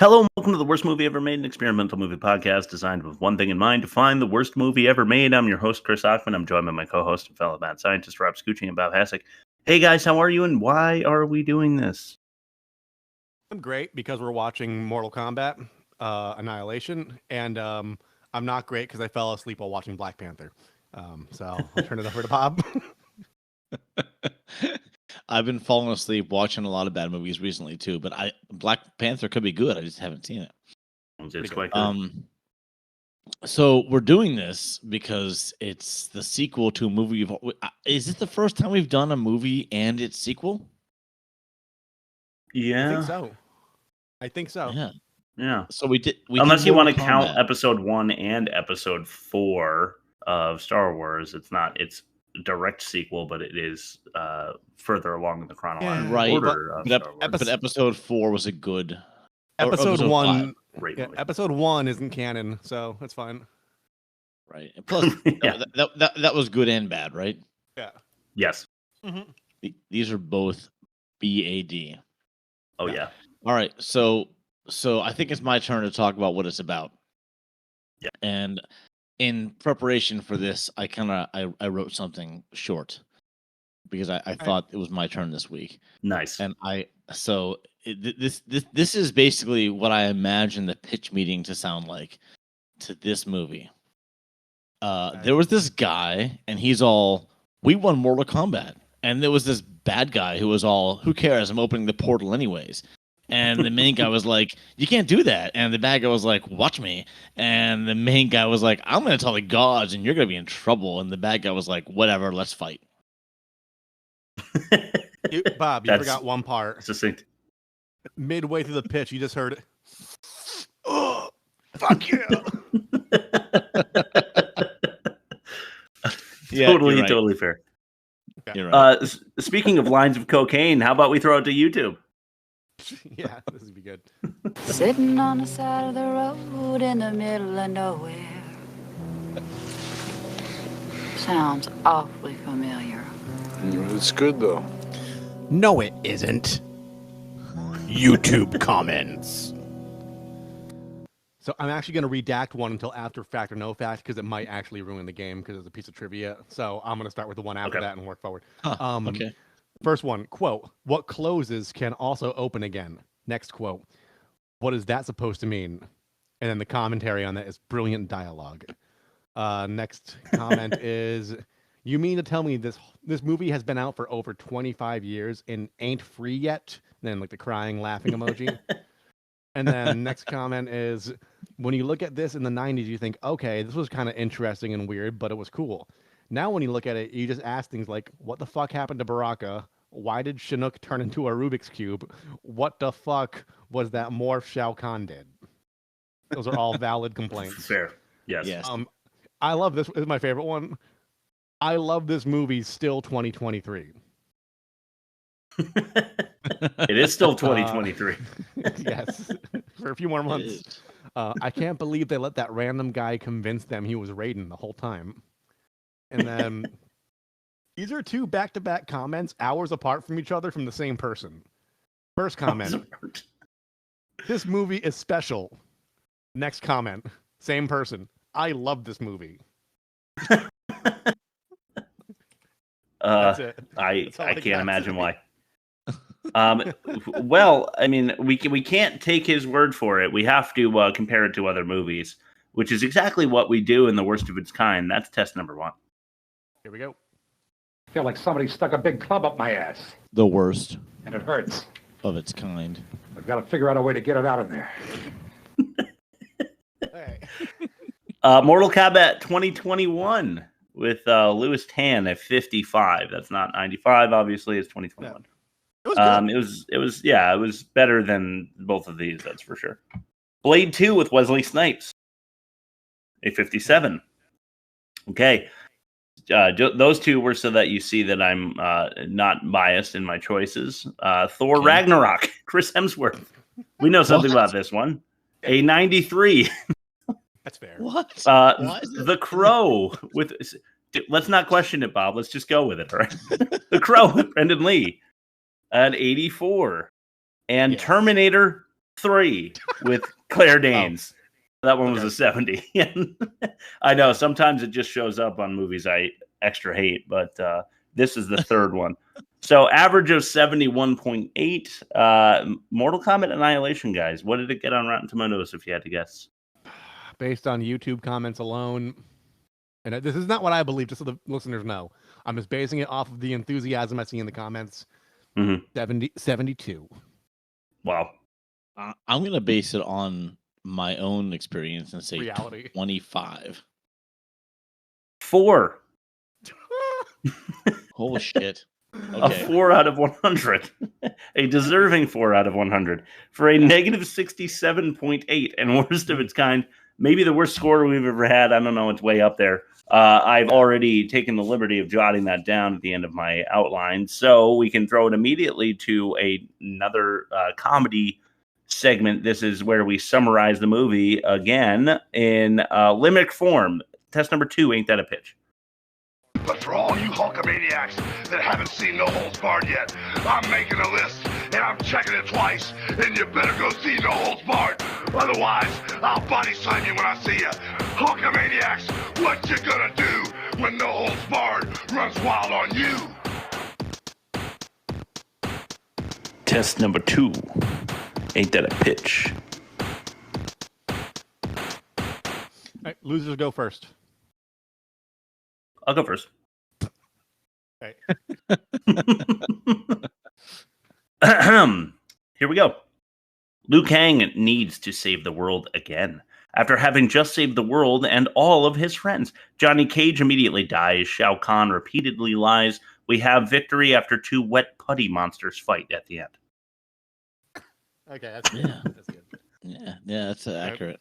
Hello and welcome to the Worst Movie Ever Made, an experimental movie podcast designed with one thing in mind, to find the worst movie ever made. I'm your host, Chris Ockman. I'm joined by my co-host and fellow mad scientist, Rob Scucci and Bob Hassick. Hey guys, how are you and why are we doing this? I'm great because we're watching Mortal Kombat Annihilation, and I'm not great because I fell asleep while watching Black Panther. So I'll turn it over to Bob. I've been falling asleep watching a lot of bad movies recently too, but Black Panther could be good. I just haven't seen it. It's quite good. So we're doing this because it's the sequel to a movie. Is it the first time we've done a movie and its sequel? Yeah, I think so. Yeah. So we did. Unless you want to count Episode 1 and Episode 4 of Star Wars, it's not. It's a direct sequel, but it is further along in the chronological order. But Episode 4 was a good. Episode 1. Yeah, Episode 1 isn't canon, so it's fine. Right. And plus, that was good and bad, right? Yeah. Yes. Mm-hmm. These are both BAD. Oh yeah. All right. So I think it's my turn to talk about what it's about. Yeah. And in preparation for this, I wrote something short because I thought it was my turn this week. Nice. And this is basically what I imagine the pitch meeting to sound like to this movie. There was this guy, and he's all, "We won Mortal Kombat," and there was this bad guy who was all, "Who cares? I'm opening the portal anyways." And the main guy was like, "You can't do that." And the bad guy was like, "Watch me." And the main guy was like, "I'm going to tell the gods and you're going to be in trouble." And the bad guy was like, "Whatever, let's fight." Bob, you forgot one part. Succinct. Midway through the pitch, you just heard it. Oh, fuck you. Yeah, totally fair. You're right. Speaking of lines of cocaine, how about we throw it to YouTube? Yeah, this would be good. Sitting on the side of the road in the middle of nowhere. Sounds awfully familiar. It's good, though. No, it isn't. YouTube comments. So I'm actually going to redact one until after fact or no fact because it might actually ruin the game because it's a piece of trivia. So I'm going to start with the one after that and work forward. Okay. First one, quote, "What closes can also open again." Next quote, "What is that supposed to mean?" And then the commentary on that is brilliant dialogue. Next comment is, "You mean to tell me this movie has been out for over 25 years and ain't free yet?" And then like the crying, laughing emoji. And then next comment is, "When you look at this in the 90s, you think, okay, this was kind of interesting and weird, but it was cool. Now when you look at it, you just ask things like, what the fuck happened to Baraka? Why did Chinook turn into a Rubik's Cube? What the fuck was that morph Shao Khan did?" Those are all valid complaints. Fair. Yes. I love this. This is my favorite one. "I love this movie still 2023. It is still 2023. Yes, for a few more months. "I can't believe they let that random guy convince them he was Raiden the whole time." And then these are two back-to-back comments hours apart from each other from the same person. First comment, "This movie is special." Next comment, same person, "I love this movie." That's it. I can't imagine why. Well, I mean, we can't take his word for it. We have to compare it to other movies, which is exactly what we do in The Worst of Its Kind. That's test number 1. Here we go. I feel like somebody stuck a big club up my ass. The worst And it hurts. of its kind. I've got to figure out a way to get it out of there. Hey. Mortal Kombat 2021 with Louis Tan at 55. That's not 95, obviously. It's 2021. It was good. It was better than both of these, that's for sure. Blade 2 with Wesley Snipes, a 57. Okay. Those two were so that you see that I'm not biased in my choices. Thor Ragnarok, Chris Hemsworth. We know something about this one. A 93. That's fair. What? The Crow with. Let's not question it, Bob. Let's just go with it. All right. The Crow with Brendan Lee at 84, and Yes. Terminator 3 with Claire Danes. That one was a 70. I know sometimes it just shows up on movies I extra hate, but this is the third one. So average of 71.8. Mortal Kombat Annihilation, guys. What did it get on Rotten Tomatoes if you had to guess? Based on YouTube comments alone, and this is not what I believe, just so the listeners know. I'm just basing it off of the enthusiasm I see in the comments. 72. Wow. I'm going to base it on my own experience and say Reality. 25. 4. Holy shit. Okay. A 4 out of 100. A deserving 4 out of 100. For a negative 67.8 and worst of its kind. Maybe the worst score we've ever had. I don't know. It's way up there. I've already taken the liberty of jotting that down at the end of my outline. So we can throw it immediately to another comedy segment. This is where we summarize the movie again in limerick form. Test number 2, ain't that a pitch? But for all you Hulkamaniacs that haven't seen No Holds Barred yet, I'm making a list, and I'm checking it twice, and you better go see No Holds Barred. Otherwise, I'll body slam you when I see you. Hulkamaniacs, what you gonna do when No Holds Barred runs wild on you? Test number 2, ain't that a pitch? All right, losers go first. I'll go first. Right. Here we go. Liu Kang needs to save the world again. After having just saved the world and all of his friends, Johnny Cage immediately dies. Shao Kahn repeatedly lies. We have victory after 2 wet putty monsters fight at the end. Okay, that's good. Yeah. That's good. Yeah, that's accurate.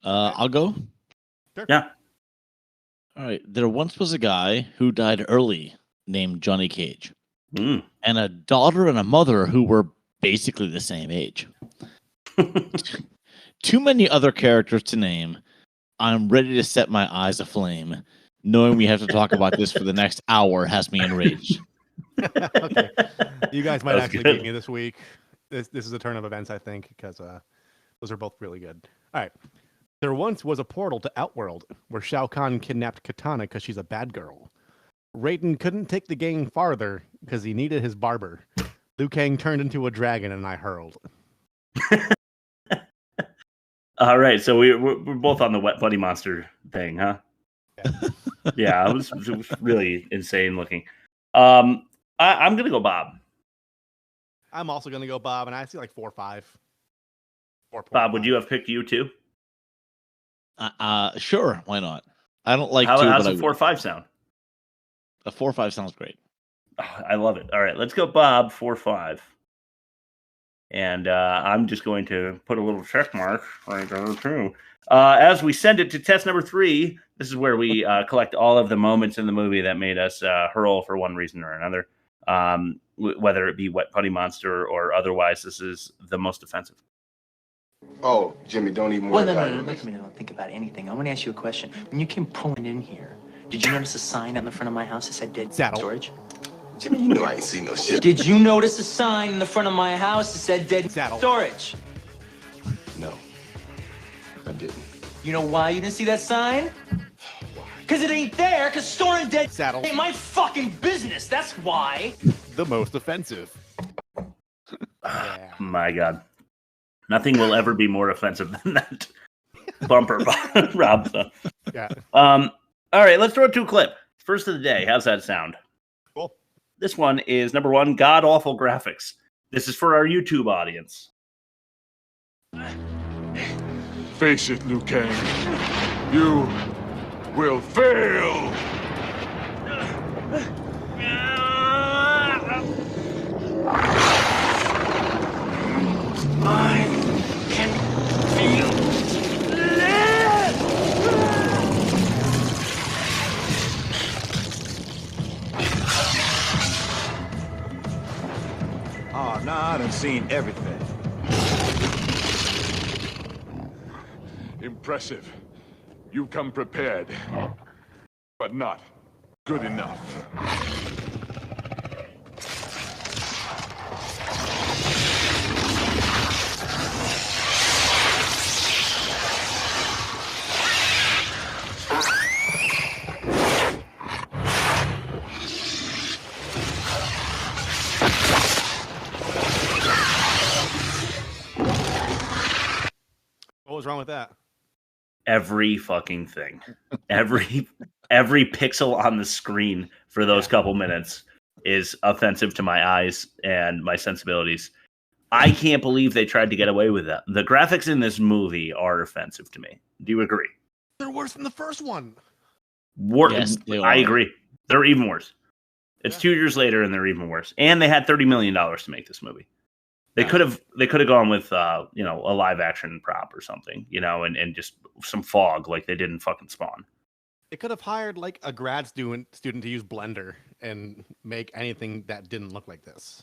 I'll go. Sure. Yeah. All right. There once was a guy who died early named Johnny Cage, and a daughter and a mother who were basically the same age. Too many other characters to name. I'm ready to set my eyes aflame. Knowing we have to talk about this for the next hour has me enraged. Okay. You guys might That was actually good. beat me this week. This is a turn of events, I think, because those are both really good. All right. There once was a portal to Outworld where Shao Kahn kidnapped Katana because she's a bad girl. Raiden couldn't take the gang farther because he needed his barber. Liu Kang turned into a dragon and I hurled. All right, so we're both on the wet buddy monster thing, huh? Yeah, it was really insane looking. I'm gonna go Bob. I'm also going to go Bob, and I see like 4 or 5. Bob, would you have picked you too? Sure, why not? I don't like How's but a 4 or 5 sound? A 4 or 5 sounds great. Oh, I love it. All right, let's go Bob 4 or 5. And I'm just going to put a little check mark right there too. As we send it to test number 3, this is where we collect all of the moments in the movie that made us hurl for one reason or another. Whether it be wet putty monster or otherwise, this is the most offensive. Oh, Jimmy, don't even Well, worry no, about no, it. no, wait a minute. Don't think about anything. I want to ask you a question. When you came pulling in here, did you notice a sign on the front of my house that said dead Saddle. storage? Jimmy, you know I ain't seen no shit. Did you notice a sign in the front of my house that said dead Saddle. storage? No, I didn't. You know why you didn't see that sign? Because it ain't there, because storing dead Saddle. ain't my fucking business. That's why. The most offensive. Yeah. My God. Nothing will ever be more offensive than that bumper, Rob. So. Yeah. All right, let's throw it to a clip. First of the day. How's that sound? Cool. This one is number 1, god-awful graphics. This is for our YouTube audience. Face it, Liu Kang. You will fail. I can feel it. Oh, nah, I done seen everything. Impressive. You come prepared, but not good enough. was wrong with that? Every fucking thing. Every pixel on the screen for those couple minutes is offensive to my eyes and my sensibilities. I can't believe they tried to get away with that. The graphics in this movie are offensive to me. Do you agree? They're worse than the first one. Yes, they I are. agree. They're even worse. It's 2 years later and they're even worse. And they had $30 million to make this movie. They could have gone with a live action prop or something, and just some fog like they did in fucking Spawn. They could have hired like a grad student to use Blender and make anything that didn't look like this.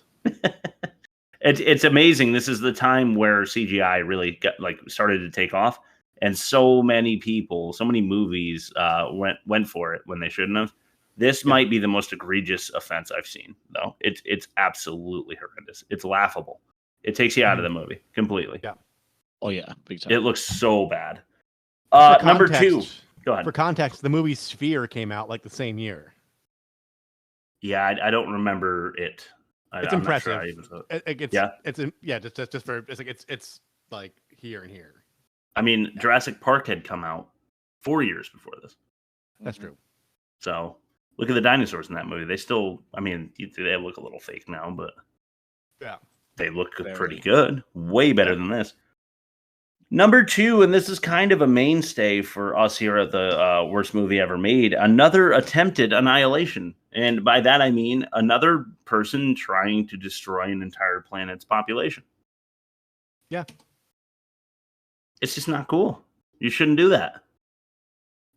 It's amazing. This is the time where CGI really started to take off, and so many people, so many movies went for it when they shouldn't have. This might be the most egregious offense I've seen, though. It's absolutely horrendous. It's laughable. It takes you out of the movie completely. Yeah. Oh yeah, big time. It looks so bad. For Number context- 2. Go ahead. For context, the movie Sphere came out like the same year. Yeah, I don't remember it. It's I'm impressive. Not sure I even saw it. Just for it's like here and here. I mean, Jurassic Park had come out 4 years before this. That's true. So look at the dinosaurs in that movie. They still, they look a little fake now, but yeah, they look pretty good. Way better than this. Number 2, and this is kind of a mainstay for us here at the Worst Movie Ever Made, another attempted annihilation. And by that, I mean another person trying to destroy an entire planet's population. Yeah. It's just not cool. You shouldn't do that.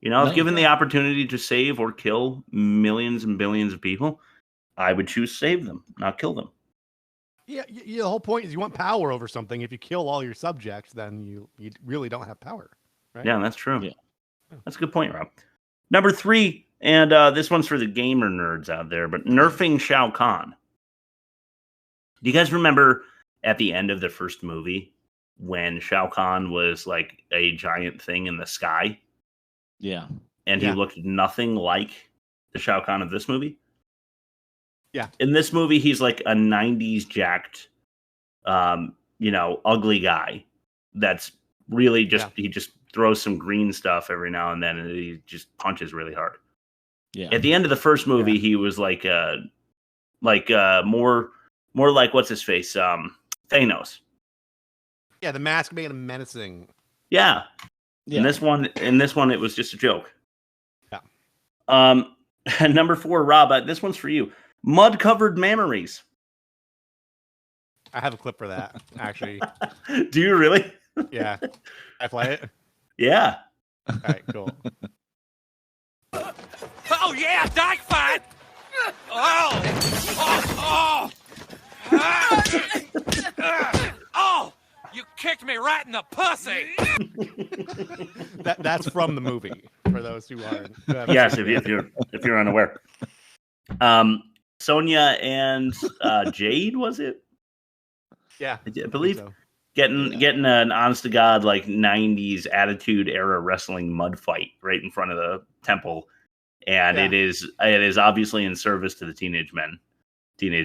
If given the opportunity to save or kill millions and billions of people, I would choose to save them, not kill them. Yeah, the whole point is you want power over something. If you kill all your subjects, then you really don't have power, right? Yeah, that's true. Yeah. That's a good point, Rob. Number 3, and this one's for the gamer nerds out there, but Nerfing Shao Khan. Do you guys remember at the end of the first movie when Shao Khan was like a giant thing in the sky? Yeah. And he looked nothing like the Shao Kahn of this movie? Yeah. In this movie, he's like a 90s jacked, ugly guy that's really he just throws some green stuff every now and then and he just punches really hard. Yeah. At the end of the first movie, he was like more like what's his face? Thanos. Yeah, the mask made him menacing. Yeah. Yeah. In this one, it was just a joke. Yeah. Number 4, Rob, this one's for you. Mud-covered mammaries. I have a clip for that, actually. Do you really? Yeah. I play it? Yeah. All right, cool. Oh, yeah, Dyke fight! Oh, you kicked me right in the pussy! That's from the movie, for those who aren't. Yes, if you're unaware. Sonya and Jade, was it? Yeah, I believe so. getting an honest to god like 90s attitude era wrestling mud fight right in front of the temple, and it is obviously in service to the teenage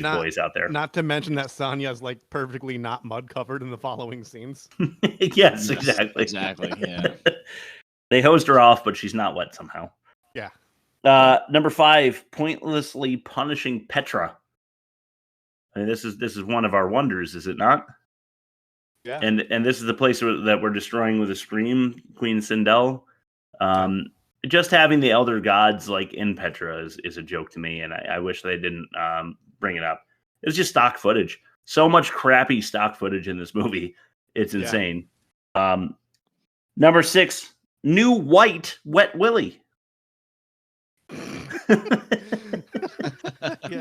boys out there. Not to mention that Sonya's like perfectly not mud covered in the following scenes. Yes, exactly. Yeah. They hosed her off, but she's not wet somehow. Yeah. Number 5, pointlessly punishing Petra. I mean, this is one of our wonders, is it not? Yeah. And this is the place that we're destroying with a scream, Queen Sindel. Just having the elder gods like in Petra is a joke to me, and I wish they didn't bring it up. It was just stock footage. So much crappy stock footage in this movie. It's insane. Number 6, new white Wet Willy.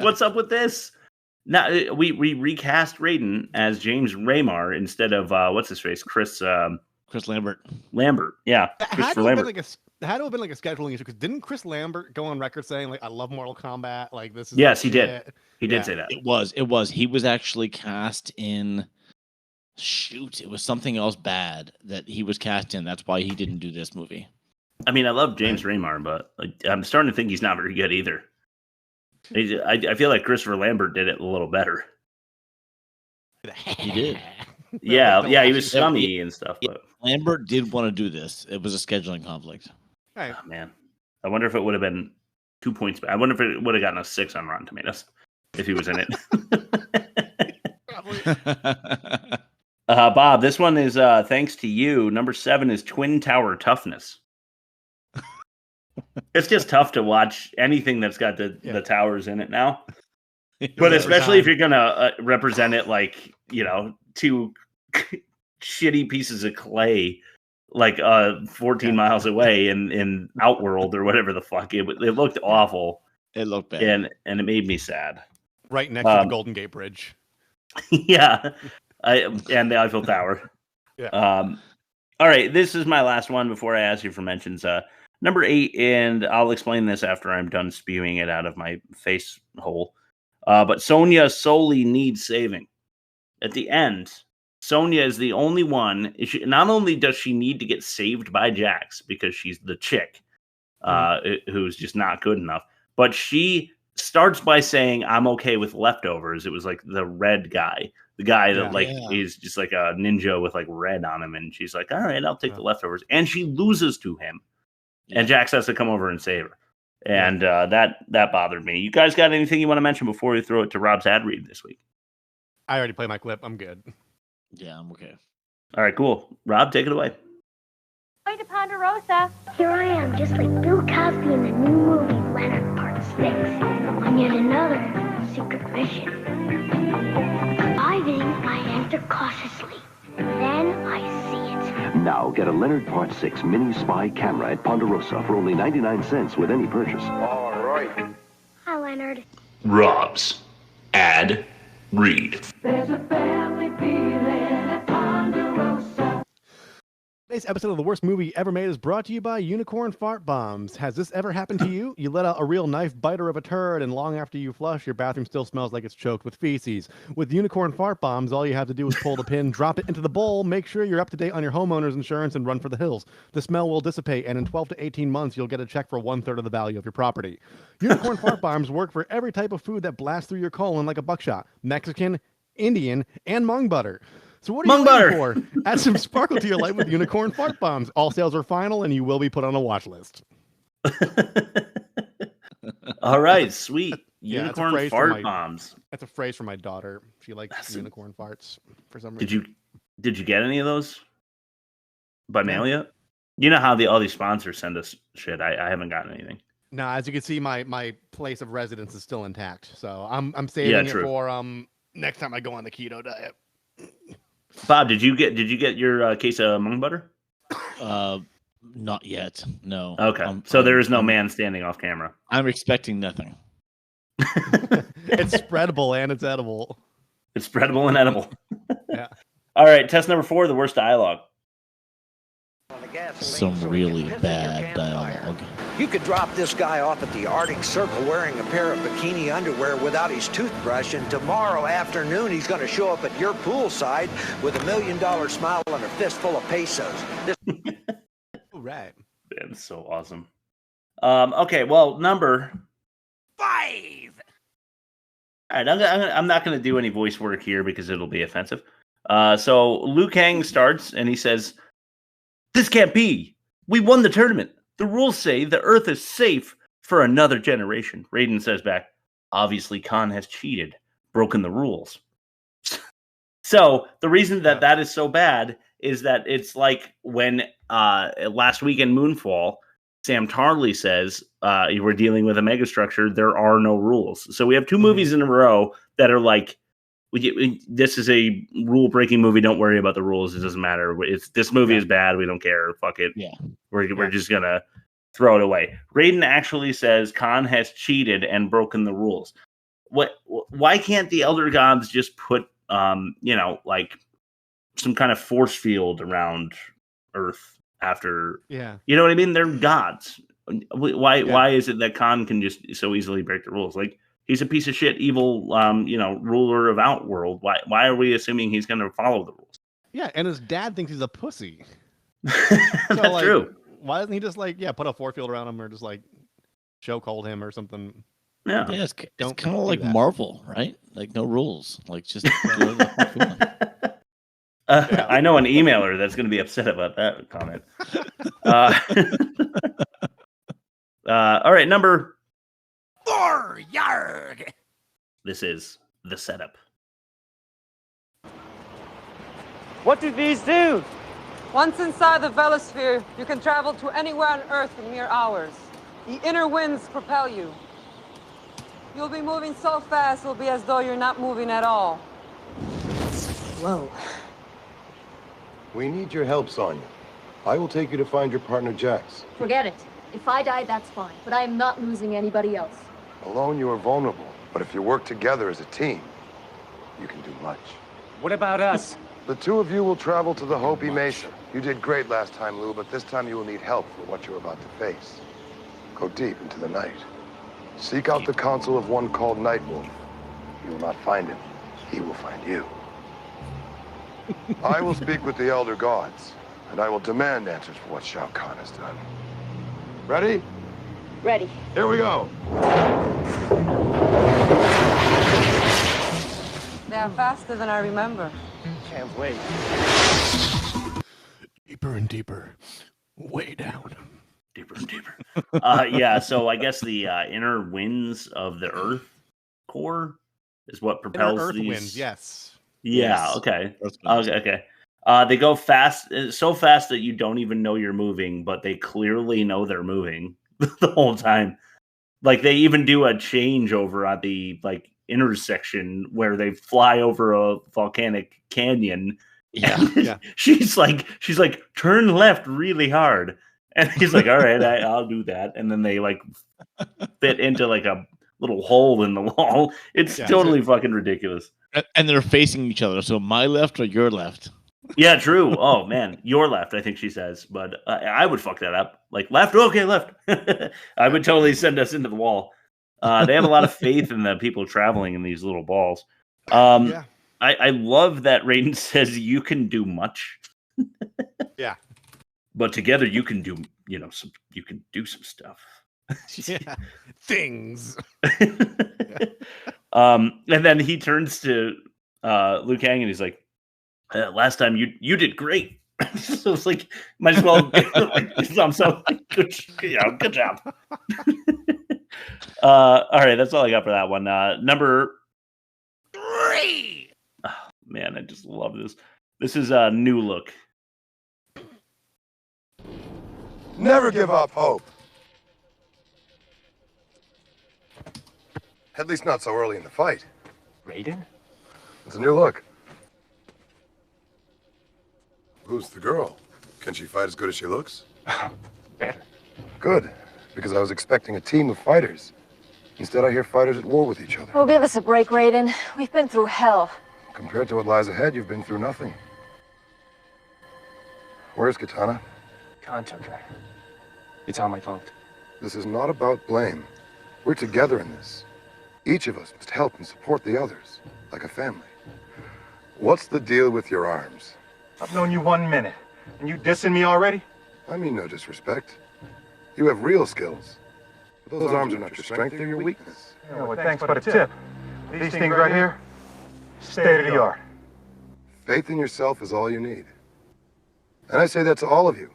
What's up with this? Now we recast Raiden as James Raymar instead of what's his face, Chris Lambert. Yeah, Christopher Lambert. It had to have been like a scheduling issue because didn't Chris Lambert go on record saying like I love Mortal Kombat? Like this is he did. He did say that. It was. He was actually cast in. Shoot, it was something else bad that he was cast in. That's why he didn't do this movie. I mean, I love James Raymar, but I'm starting to think he's not very good either. I feel like Christopher Lambert did it a little better. He did. Yeah, Don't he actually- was scummy and stuff. But Lambert did want to do this. It was a scheduling conflict. Right. oh, man, I wonder if it would have been 2 points. I wonder if it would have gotten a 6 on Rotten Tomatoes if he was in it. Bob, this one is thanks to you. Number 7 is Twin Tower Toughness. It's just tough to watch anything that's got the towers in it now. But especially if you're gonna represent it like, 2 shitty pieces of clay, like 14 miles away in Outworld or whatever the fuck. It looked awful. It looked bad, and it made me sad. Right next to the Golden Gate Bridge. Yeah, and the Eiffel Tower. Yeah. All right, this is my last one before I ask you for mentions. Number 8, and I'll explain this after I'm done spewing it out of my face hole. But Sonya solely needs saving. At the end, Sonya is the only one. Not only does she need to get saved by Jax because she's the chick who's just not good enough, but she starts by saying, "I'm okay with leftovers." It was like the red guy, the guy that is just like a ninja with like red on him, and she's like, "All right, I'll take the leftovers," and she loses to him. And Jax has to come over and save her. And that bothered me. You guys got anything you want to mention before we throw it to Rob's ad read this week? I already played my clip. I'm good. Yeah, I'm okay. All right, cool. Rob, take it away. Going to Ponderosa. Here I am, just like Bill Cosby in the new movie Leonard Part 6, on yet another secret mission. Arriving, I enter cautiously. Then I see it. Now get a Leonard Part 6 mini spy camera at Ponderosa for only 99 cents with any purchase. All right. Hi, Leonard. Rob's ad read. There's a family feeling at Ponderosa. Today's episode of The Worst Movie Ever Made is brought to you by Unicorn Fart Bombs. Has this ever happened to you? You let out a real knife biter of a turd, and long after you flush, your bathroom still smells like it's choked with feces. With Unicorn Fart Bombs, all you have to do is pull the pin, drop it into the bowl, make sure you're up to date on your homeowner's insurance, and run for the hills. The smell will dissipate, and in 12 to 18 months, you'll get a check for 1/3 of the value of your property. Unicorn Fart Bombs work for every type of food that blasts through your colon like a buckshot. Mexican, Indian, and Hmong butter. So what are you waiting for? Add some sparkle to your life with Unicorn Fart Bombs. All sales are final, and you will be put on a watch list. All right, sweet. Yeah, Unicorn Fart Bombs. That's a phrase for my daughter. She likes unicorn farts for some reason. Did you get any of those by mail yet? You know how all these sponsors send us shit. I haven't gotten anything. No, as you can see, my place of residence is still intact. So I'm saving it for next time I go on the keto diet. Bob, did you get your case of Hmong butter? Not yet. No. Okay. So there is no man standing off camera. I'm expecting nothing. It's spreadable and it's edible. It's spreadable and edible. Yeah. All right. Test number 4, the worst dialogue. Some really bad dialogue. You could drop this guy off at the Arctic Circle wearing a pair of bikini underwear without his toothbrush, and tomorrow afternoon he's going to show up at your poolside with $1 million smile and a fistful of pesos. Right. That's so awesome. Okay, well, number 5. All right, I'm not going to do any voice work here because it'll be offensive. So Liu Kang starts and he says, "This can't be. We won the tournament. The rules say the Earth is safe for another generation." Raiden says back, "Obviously, Khan has cheated, broken the rules." So the reason that is so bad is that it's like when last week in Moonfall, Sam Tarley says, "You were dealing with a megastructure. There are no rules." So we have 2 movies in a row that are like, this is a rule-breaking movie. Don't worry about the rules. It doesn't matter. This movie is bad. We don't care. Fuck it. Yeah. We're just gonna throw it away. Raiden actually says Khan has cheated and broken the rules. Why can't the Elder Gods just put like some kind of force field around Earth after? Yeah. You know what I mean? They're gods. Why is it that Khan can just so easily break the rules? Like, he's a piece of shit, evil, ruler of Outworld. Why are we assuming he's going to follow the rules? Yeah, and his dad thinks he's a pussy. That's true. Why doesn't he just put a force field around him or just chokehold him or something? Yeah, it's kind of like Marvel, right? Like no rules, like just. I know an emailer that's going to be upset about that comment. All right, number 4. Yarg. This is the setup. What do these do? Once inside the velosphere, you can travel to anywhere on Earth in mere hours. The inner winds propel you. You'll be moving so fast, it'll be as though you're not moving at all. Whoa. We need your help, Sonya. I will take you to find your partner, Jax. Forget it. If I die, that's fine. But I am not losing anybody else. Alone, you are vulnerable. But if you work together as a team, you can do much. What about us? The two of you will travel to the Hopi Mesa. You did great last time, Lou, but this time you will need help for what you're about to face. Go deep into the night. Seek out the council of one called Nightwolf. You will not find him. He will find you. I will speak with the Elder Gods, and I will demand answers for what Shao Khan has done. Ready? Ready. Here we go. They are faster than I remember. Can't wait. Deeper and deeper. Way down. Deeper and deeper. Yeah, so I guess the inner winds of the Earth core is what propels Earth these. winds, yes. Yeah, Yes. okay. Earth winds. Okay. They go fast, so fast that you don't even know you're moving, but they clearly know they're moving the whole time. Like they even do a changeover at the intersection where they fly over a volcanic canyon. Yeah. She's like, turn left really hard. And he's like, all right, I'll do that. And then they fit into a little hole in the wall. It's totally fucking ridiculous. And they're facing each other. So my left or your left? Yeah, true. Oh man, your left, I think she says. But I would fuck that up. Left, okay, left. I would totally send us into the wall. They have a lot of faith in the people traveling in these little balls. I love that Raiden says you can do much. Yeah. But together you can do, you can do some stuff. Yeah. Things. And then he turns to Liu Kang and he's like, last time you did great. So it's might as well I'm so good job. All right, that's all I got for that one. Number 3. Oh, man, I just love this. This is a new look. Never give up hope. At least not so early in the fight. Raiden? It's a new look. Who's the girl? Can she fight as good as she looks? Better. Good, because I was expecting a team of fighters. Instead, I hear fighters at war with each other. Oh, give us a break, Raiden. We've been through hell. Compared to what lies ahead, you've been through nothing. Where's Katana? Khan took her. It's all my fault. This is not about blame. We're together in this. Each of us must help and support the others, like a family. What's the deal with your arms? I've known you 1 minute, and you dissing me already? I mean no disrespect. You have real skills. But those arms are not your strength, they're your weakness. Yeah, well, thanks for the tip. These things right here, state of the art. Faith in yourself is all you need. And I say that to all of you.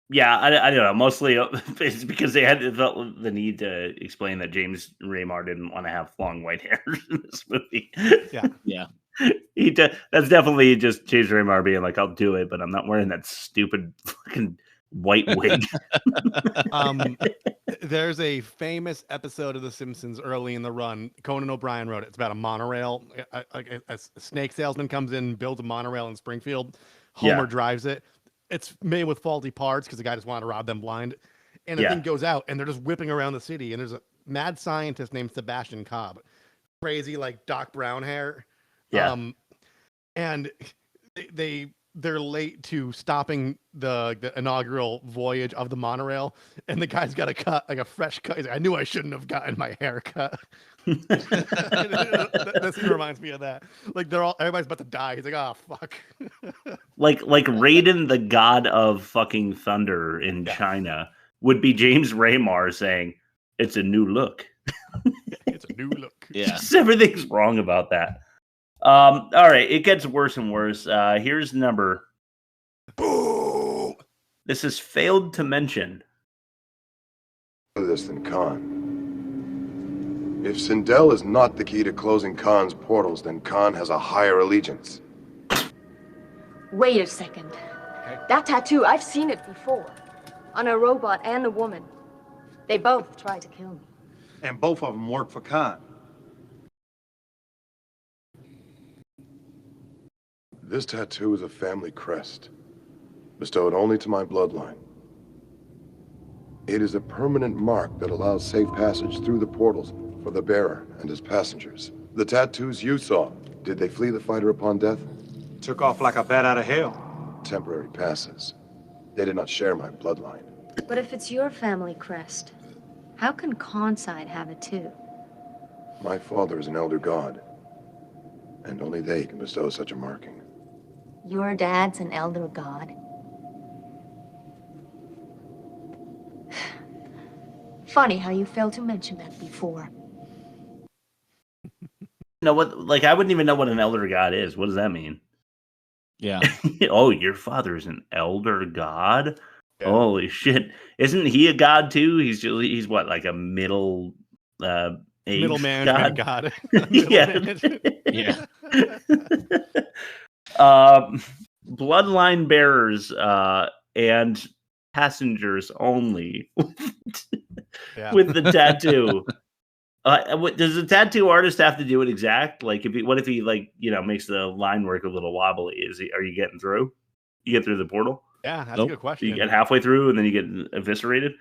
Yeah, I don't know. Mostly it's because they felt the need to explain that James Raymar didn't want to have long white hair in this movie. Yeah. That's definitely just James Raymar being like, I'll do it, but I'm not wearing that stupid fucking white wig. There's a famous episode of The Simpsons early in the run. Conan O'Brien wrote it. It's about a monorail. A snake salesman comes in, builds a monorail in Springfield. Homer drives it. It's made with faulty parts because the guy just wanted to rob them blind. And the thing goes out, and they're just whipping around the city. And there's a mad scientist named Sebastian Cobb. Crazy, Doc Brown hair. Yeah. And they're late to stopping the inaugural voyage of the monorail, and the guy's got a cut, a fresh cut. He's like, I knew I shouldn't have gotten my hair cut. That scene reminds me of that. Everybody's about to die. He's like, oh fuck. like Raiden, the god of fucking thunder in China, would be James Raymar saying, "It's a new look." It's a new look. Yeah, just everything's wrong about that. All right, it gets worse and worse. Here's number. Boo! This is failed to mention. This than Khan. If Sindel is not the key to closing Khan's portals, then Khan has a higher allegiance. Wait a second. That tattoo, I've seen it before. On a robot and a woman. They both tried to kill me. And both of them work for Khan. This tattoo is a family crest, bestowed only to my bloodline. It is a permanent mark that allows safe passage through the portals for the bearer and his passengers. The tattoos you saw, did they flee the fighter upon death? Took off like a bat out of hell. Temporary passes. They did not share my bloodline. But if it's your family crest, how can Khan's side have it too? My father is an elder god, and only they can bestow such a marking. Your dad's an elder god? Funny how you failed to mention that before. No, what? Like, I wouldn't even know what an elder god is. What does that mean? Yeah. Oh, your father is an elder god? Yeah. Holy shit! Isn't he a god too? He's what, like a middle age middle management god? Yeah. Yeah. Bloodline bearers and passengers only with the tattoo. Does the tattoo artist have to do it exact? Like, what if he like makes the line work a little wobbly? Are you getting through? You get through the portal? Yeah, that's a good question. You get halfway through and then you get eviscerated.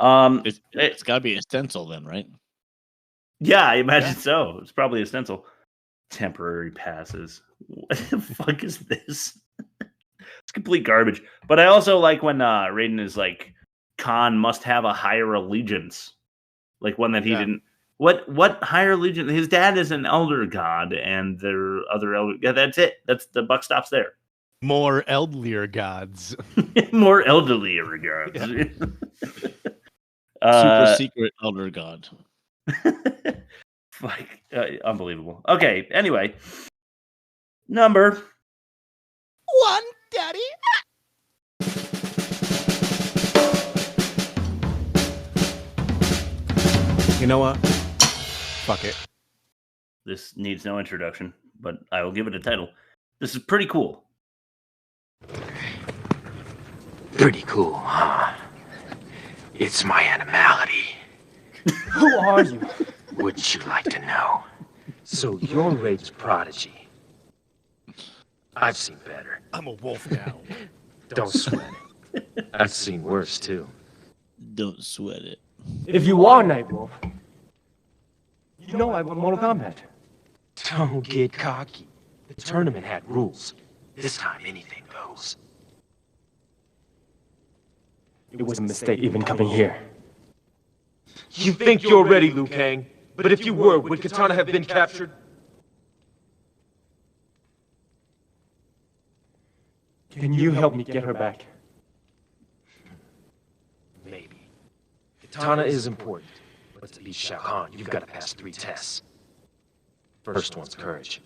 It's got to be a stencil then, right? Yeah, I imagine so. It's probably a stencil. Temporary passes. What the fuck is this? It's complete garbage. But I also like when Raiden is like, Khan must have a higher allegiance, like one that he didn't. What higher allegiance? His dad is an elder god, and there are other elder. Yeah, that's it. That's the buck stops there. More elderlier gods. More elderlier gods. Super secret elder god. Fuck, unbelievable. Okay, anyway. Number 1, Daddy. You know what? Fuck it. This needs no introduction, but I will give it a title. This is pretty cool. Pretty cool, huh? It's my animality. Who are you? Wouldn't you like to know? So you're Raiden's prodigy. I've seen better. I'm a wolf now. Don't sweat it. I've seen worse, too. Don't sweat it. If you are Nightwolf, you know I won Mortal Kombat. Don't get cocky. The tournament had rules. This time, anything goes. It was a mistake even coming here. You think you're ready, Liu Kang? But if you were, would Katana have been captured? Can you help me get her back? Maybe. Katana is important, but to beat Shao Khan, you've got to pass 3 tests. First one's courage.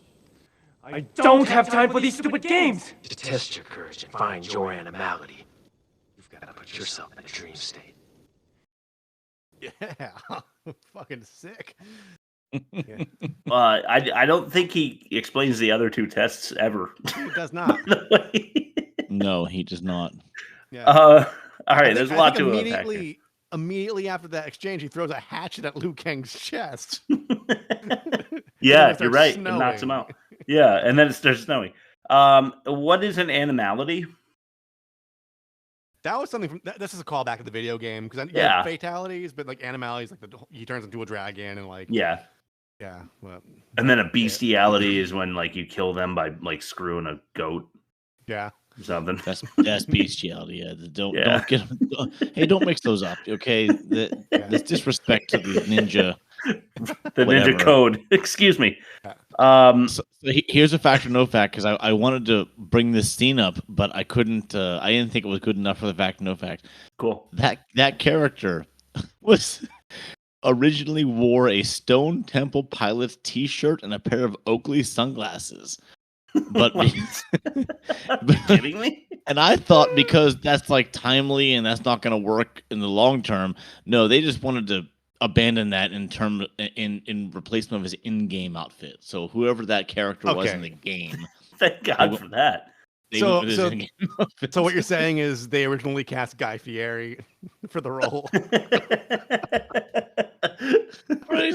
I don't have time for these stupid games! To test your courage and find your animality, you've got to put yourself in a dream state. Yeah, fucking sick. Yeah. I don't think he explains the other 2 tests ever. He does not. No, he does not. Yeah. All right, there's a lot to unpack here. Immediately after that exchange, he throws a hatchet at Liu Kang's chest. Yeah, you're right. It knocks him out. Yeah, and then it starts snowing. What is an animality? That was something from. This is a callback to the video game because fatalities, but like animalities, like he turns into a dragon and like yeah. Well, and then a bestiality is when like you kill them by like screwing a goat. Yeah. Or something. That's bestiality. Yeah. Don't get. Hey, don't mix those up. Okay. This disrespect to the ninja. The ninja code. Excuse me. So here's a fact or no fact because I wanted to bring this scene up, but I couldn't. I didn't think it was good enough for the fact or no fact. Cool. That character was originally wore a Stone Temple Pilots t-shirt and a pair of Oakley sunglasses. But kidding me? And I thought because that's like timely and that's not going to work in the long term. No, they just wanted to abandon that in replacement of his in-game outfit. So whoever that character was in the game, thank God for that. So what you're saying is they originally cast Guy Fieri for the role. Right.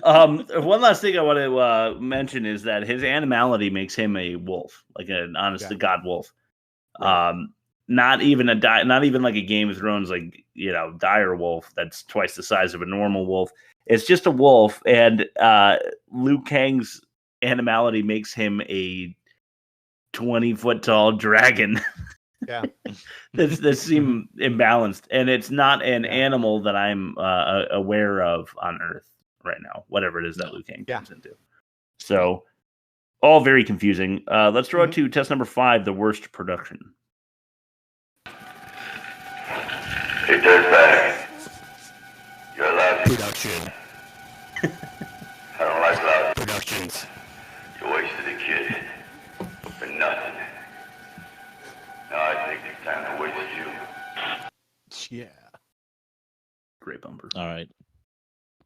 One last thing I want to mention is that his animality makes him a wolf, like an honest to God wolf. Right. Not even like a Game of Thrones, like, you know, dire wolf that's twice the size of a normal wolf. It's just a wolf, and Liu Kang's animality makes him a 20-foot tall dragon. Yeah, this seem imbalanced, and it's not an animal that I'm aware of on Earth right now. Whatever it is that Liu Kang comes into, so all very confusing. Let's throw it to test number 5, the worst production. Hey, dirtbag. You're allowed to. Production. I don't like loud productions. You wasted a kid. For nothing. Now I think it's time to waste you. Yeah. Great bumper. All right.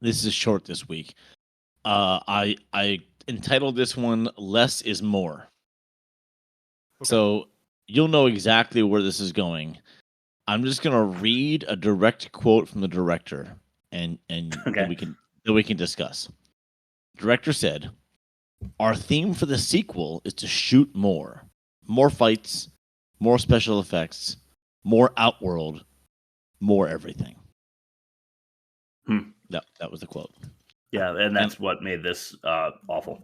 This is short this week. I entitled this one "Less is More." Okay. So you'll know exactly where this is going. I'm just gonna read a direct quote from the director, and then we can discuss. Director said, "Our theme for the sequel is to shoot more fights, more special effects, more Outworld, more everything." That was the quote. Yeah, and that's what made this awful.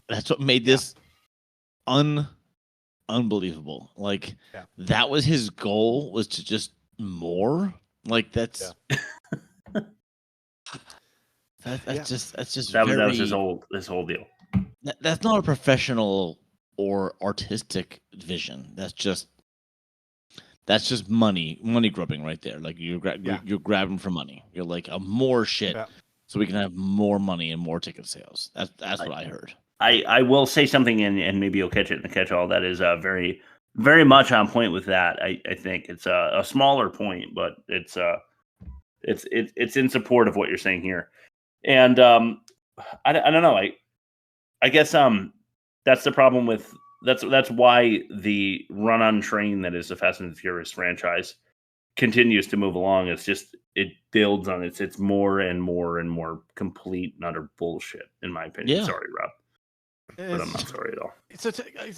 That's what made this unbelievable. Like that was his goal, was to just more. Like that's that's just that was his whole deal. That's not a professional or artistic vision. That's just money grubbing right there. Like you're grabbing for money. You're like more shit, so we can have more money and more ticket sales. That's what I heard. I will say something, and maybe you'll catch it in the catch-all that is very, very much on point with that. I think it's a smaller point, but it's in support of what you're saying here. And I don't know. I guess that's the problem with that's why the run-on train that is the Fast and the Furious franchise continues to move along. It's just it builds on it's more and more and more complete and utter bullshit, in my opinion. Yeah. Sorry, Rob. But I'm not sorry at all. So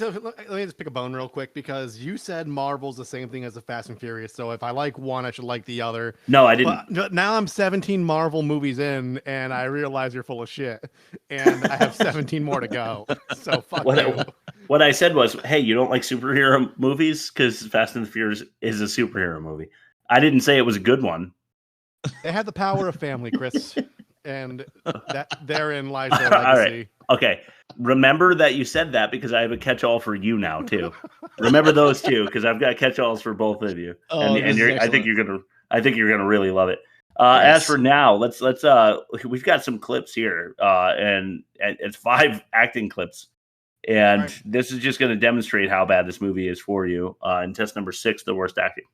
let me just pick a bone real quick, because you said Marvel's the same thing as the Fast and Furious. So if I like one, I should like the other. No, I didn't. But now I'm 17 Marvel movies in, and I realize you're full of shit. And I have 17 more to go. So fuck you. What I said was, hey, you don't like superhero movies? Because Fast and the Furious is a superhero movie. I didn't say it was a good one. They have the power of family, Chris. And that therein lies their legacy. All right. Okay. Remember that you said that, because I have a catch-all for you now too. Remember those two, because I've got catch-alls for both of you. Oh, and I think you're gonna really love it. As for now, let's we've got some clips here, and it's 5 acting clips, and this is just going to demonstrate how bad this movie is for you. In test number 6, the worst acting.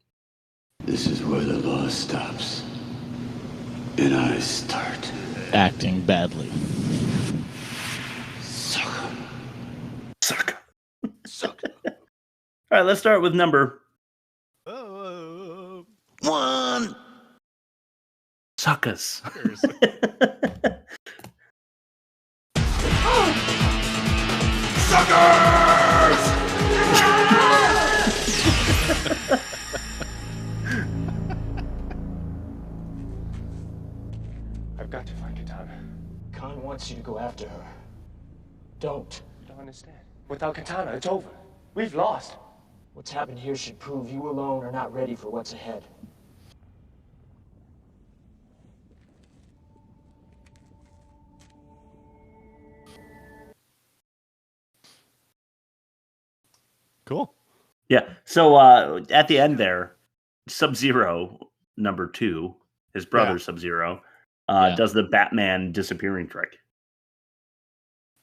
This is where the law stops, and I start. Acting badly. Suck. All right, let's start with number 1. Suckers. Suckers! I've got to find Katana. Khan wants you to go after her. Don't. I don't understand. Without Katana, it's over. We've lost. What's happened here should prove you alone are not ready for what's ahead. Cool. Yeah. So at the end there, Sub-Zero number 2 his brother Sub-Zero, does the Batman disappearing trick.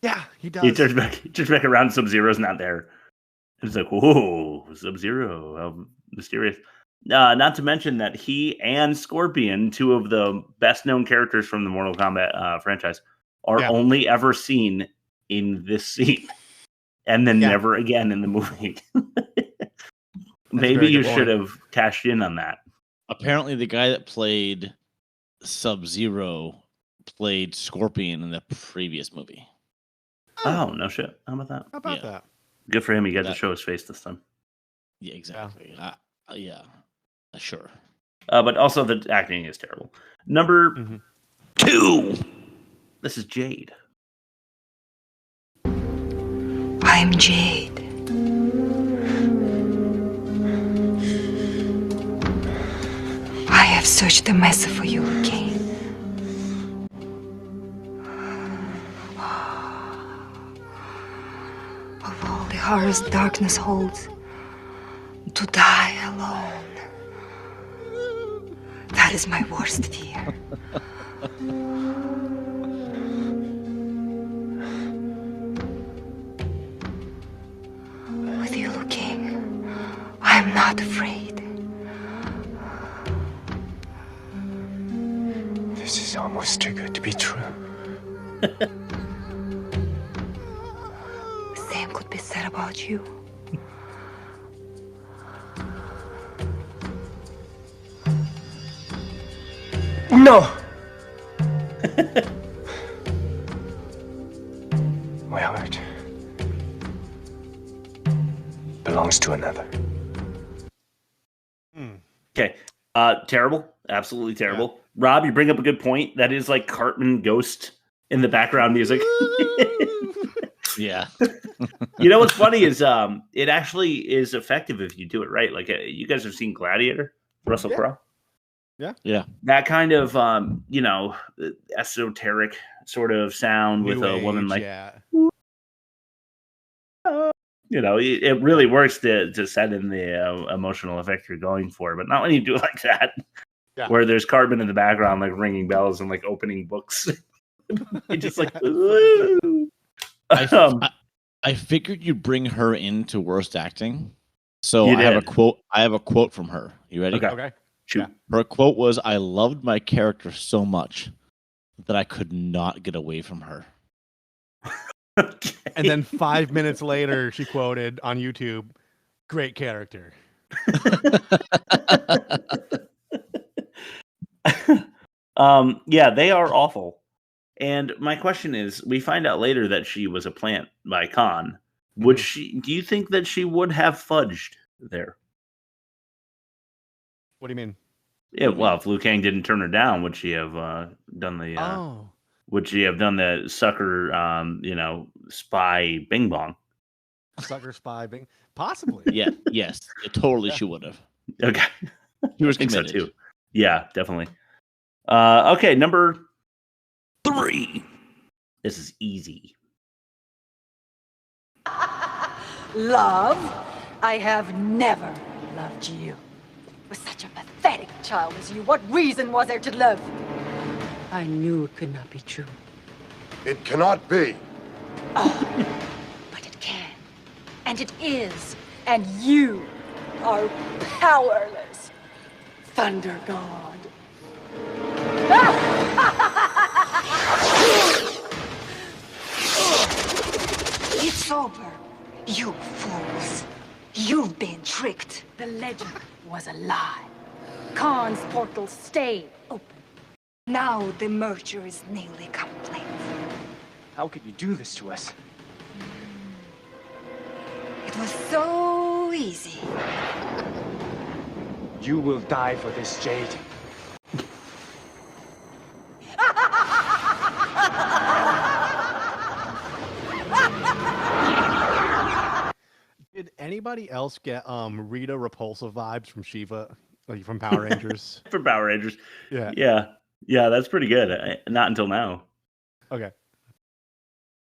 Yeah, he does. He turns back around. Sub-Zero's not there. It's like, whoa, Sub-Zero, how mysterious. Not to mention that he and Scorpion, two of the best-known characters from the Mortal Kombat franchise, are only ever seen in this scene, and then never again in the movie. Maybe you should have cashed in on that. Apparently, the guy that played Sub-Zero played Scorpion in the previous movie. Oh, no shit. How about that? How about that? Good for him. He got to show his face this time. Yeah, exactly. Sure. But also the acting is terrible. Number 2. This is Jade. I'm Jade. I have searched the mesa for you, King. Of all the horrors darkness holds, to die alone. That is my worst fear. With you, King, I am not afraid. This is almost too good to be true. The same could be said about you. No! My heart belongs to another. Okay. Terrible. Absolutely terrible. Rob, you bring up a good point. That is like Cartman Ghost in the background music. Yeah. You know what's funny is it actually is effective if you do it right. Like you guys have seen Gladiator, Russell Crowe. Yeah. That kind of esoteric sort of sound with a woman like you know, it really works to set in the emotional effect you're going for, but not when you do it like that. Yeah. Where there's Cartman in the background, like ringing bells and like opening books. It's just like, I figured you'd bring her into worst acting, so You I have a did. quote. I have a quote from her. You ready? Okay. Shoot. Her quote was, "I loved my character so much that I could not get away from her." And then 5 minutes later, she quoted on YouTube, "Great character." Yeah, they are awful. And my question is, we find out later that she was a plant by Khan. Would she? Do you think that she would have fudged there? What do you mean? Yeah, well, if Liu Kang didn't turn her down, would she have done the? Would she have done the sucker? Spy bing-bong. Sucker spy bing. Possibly. Yeah. Yes. She would have. Okay. He was I think so committed. too. Yeah, definitely. Okay, number 3. This is easy. Love? I have never loved you. With such a pathetic child as you, what reason was there to love? I knew it could not be true. It cannot be. But it can. And it is. And you are powerless. Thunder God. It's over. You fools. You've been tricked. The legend was a lie. Khan's portal stayed open. Now the merger is nearly complete. How could you do this to us? It was so easy. You will die for this, Jade. Did anybody else get Rita Repulsa vibes from Shiva, like from Power Rangers? From Power Rangers. Yeah. Yeah, that's pretty good. Not until now. Okay.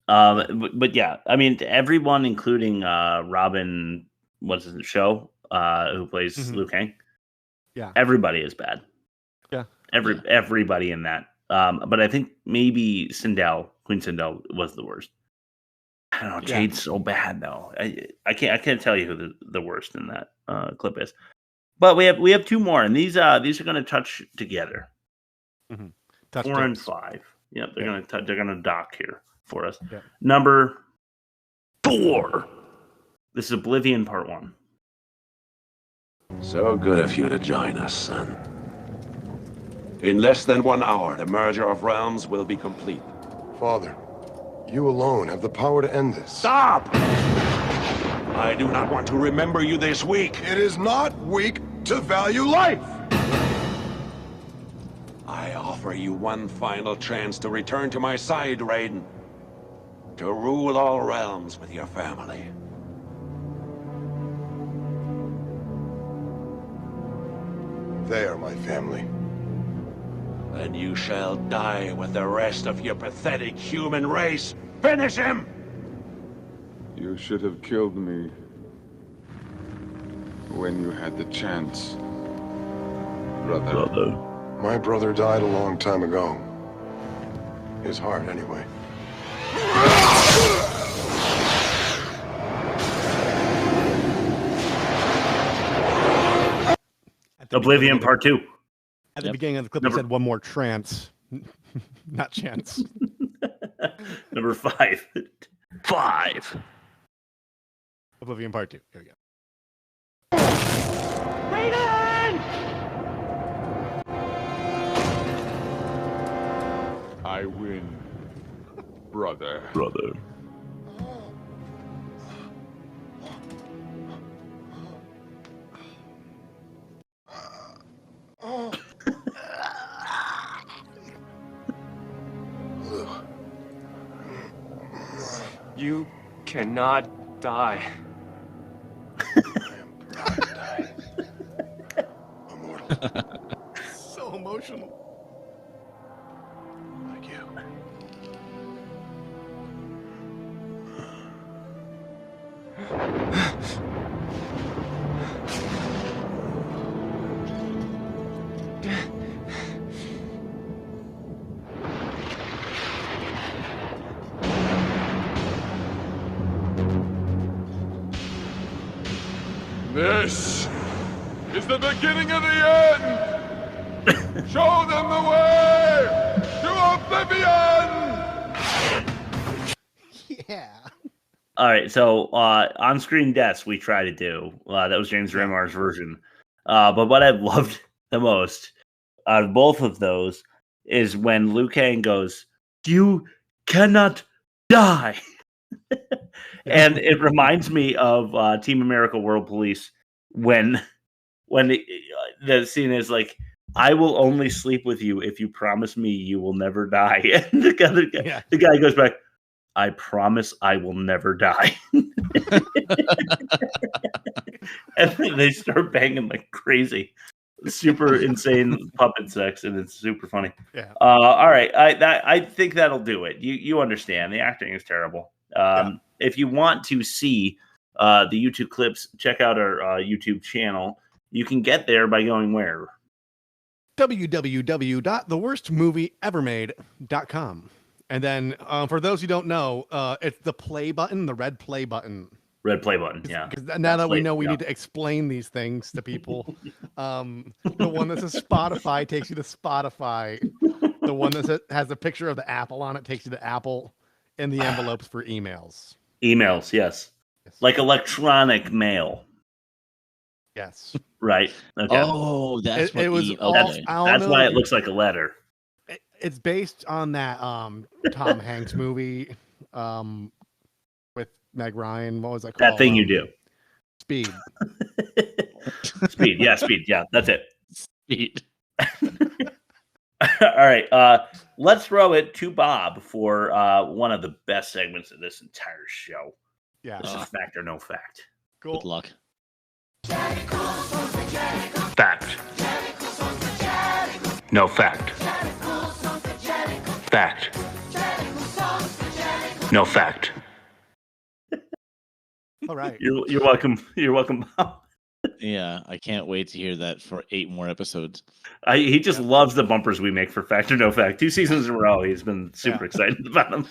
But yeah, I mean, everyone, including Robin, what's his show, who plays Liu Kang. Yeah. Everybody is bad. Yeah. everybody in that. But I think maybe Queen Sindel was the worst. I don't know. Jade's so bad though. I can't tell you who the worst in that clip is. But we have two more, and these are going to touch together. Mm-hmm. 4 and 5. Yep, they're gonna dock here for us. Yep. Number 4. This is Oblivion Part 1. So good of you to join us, son. In less than 1 hour, the merger of realms will be complete. Father, you alone have the power to end this. Stop! I do not want to remember you this week. It is not weak to value life. I offer you one final chance to return to my side, Raiden. To rule all realms with your family. They are my family. Then you shall die with the rest of your pathetic human race. Finish him! You should have killed me when you had the chance, brother. My brother died a long time ago. His heart, anyway. Oblivion Part 2. At the beginning of the clip, it said one more trance, not chance. Number 5. 5. Oblivion Part 2. Here we go. I win, brother. You cannot die. So emotional. Like you. This is the beginning of the end! Show them the way to oblivion! Yeah. All right, so on-screen deaths we try to do. That was James Remar's version. But what I've loved the most out of both of those is when Liu Kang goes, "You cannot die." And it reminds me of Team America World Police when the scene is like, "I will only sleep with you if you promise me you will never die." And the guy goes back, "I promise I will never die." And then they start banging like crazy. Super insane puppet sex, and it's super funny. Yeah. All right. I think that'll do it. You understand. The acting is terrible. If you want to see the YouTube clips, check out our YouTube channel. You can get there by going where? www.theworstmovieevermade.com. And then for those who don't know, it's the play button, the red play button. Red play button, yeah. Because now that we know we need to explain these things to people. The one that says Spotify takes you to Spotify. The one that has a picture of the apple on it takes you to Apple. And the envelopes for emails. Emails, yes. Like electronic mail. Yes. Right. Okay. Oh, that's what it was. That's why it looks like a letter. It's based on that Tom Hanks movie with Meg Ryan. What was that called? That Thing You Do. Speed. Speed. Yeah, Speed. Yeah, that's it. Speed. All right. Let's throw it to Bob for one of the best segments of this entire show. Yeah. This is fact or no fact. Cool. Good luck. Fact. No fact. Fact. No fact. All right. You're welcome. You're welcome, Bob. Yeah, I can't wait to hear that for 8 more episodes. He just loves the bumpers we make for Fact or No Fact. 2 seasons in a row, he's been super excited about them.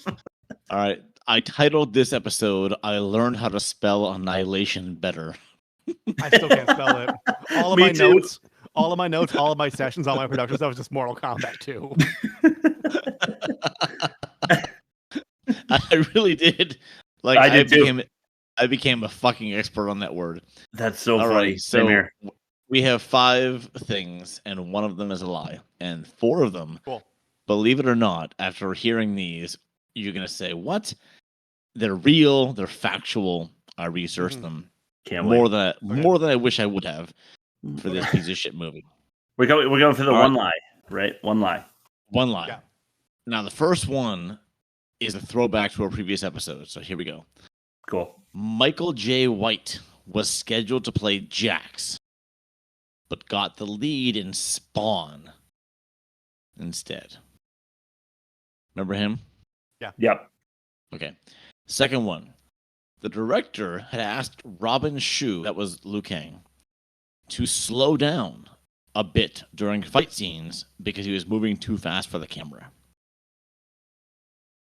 All right. I titled this episode, I Learned How to Spell Annihilation Better. I still can't spell it. All of Me my too. notes, all of my sessions, all my production stuff was just Mortal Kombat 2. I really did. Like I did too. I became a fucking expert on that word. That's so All funny. right, Same so here. we have 5 things, and one of them is a lie. And 4 of them, Cool. Believe it or not, after hearing these, you're going to say, what? They're real. They're factual. I researched them. Can't more wait. More than I wish I would have for this piece of shit movie. We're going for the All one right. lie, right? One lie. One lie. Yeah. Now, the first one is a throwback to our previous episode. So here we go. Cool. Michael J. White was scheduled to play Jax, but got the lead in Spawn instead. Remember him? Yeah. Yep. Okay. Second one. The director had asked Robin Shu, that was Liu Kang, to slow down a bit during fight scenes because he was moving too fast for the camera.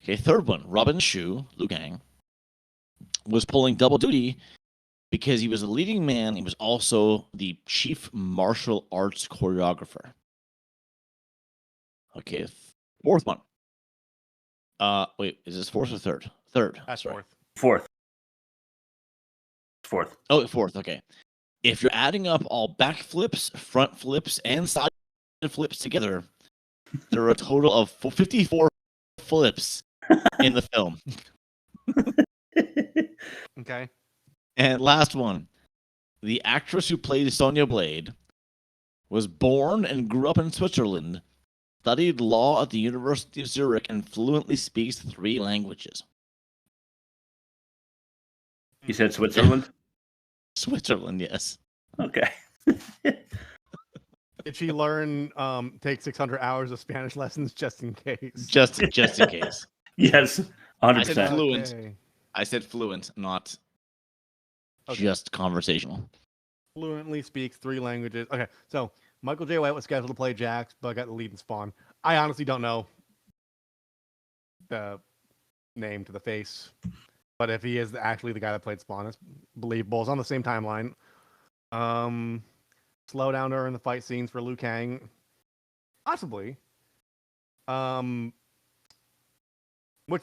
Okay, third one. Robin Shu, Liu Kang, was pulling double duty because he was a leading man. He was also the chief martial arts choreographer. Okay, fourth one. Wait, is this fourth or third? Third. That's sorry. Fourth. Oh, fourth. Okay. If you're adding up all back flips, front flips, and side flips together, there are a total of 54 flips in the film. Okay. And last one. The actress who played Sonya Blade was born and grew up in Switzerland, studied law at the University of Zurich, and fluently speaks 3 languages. You said Switzerland? Switzerland, yes. Okay. Did she learn take 600 hours of Spanish lessons just in case? Just in case. Yes, 100%. I said fluent. Okay. I said fluent, not Okay. just conversational. Fluently speaks 3 languages. Okay, so Michael J. White was scheduled to play Jax, but got the lead in Spawn. I honestly don't know the name to the face, but if he is actually the guy that played Spawn, it's believable. It's on the same timeline. Slow down during the fight scenes for Liu Kang, possibly. Which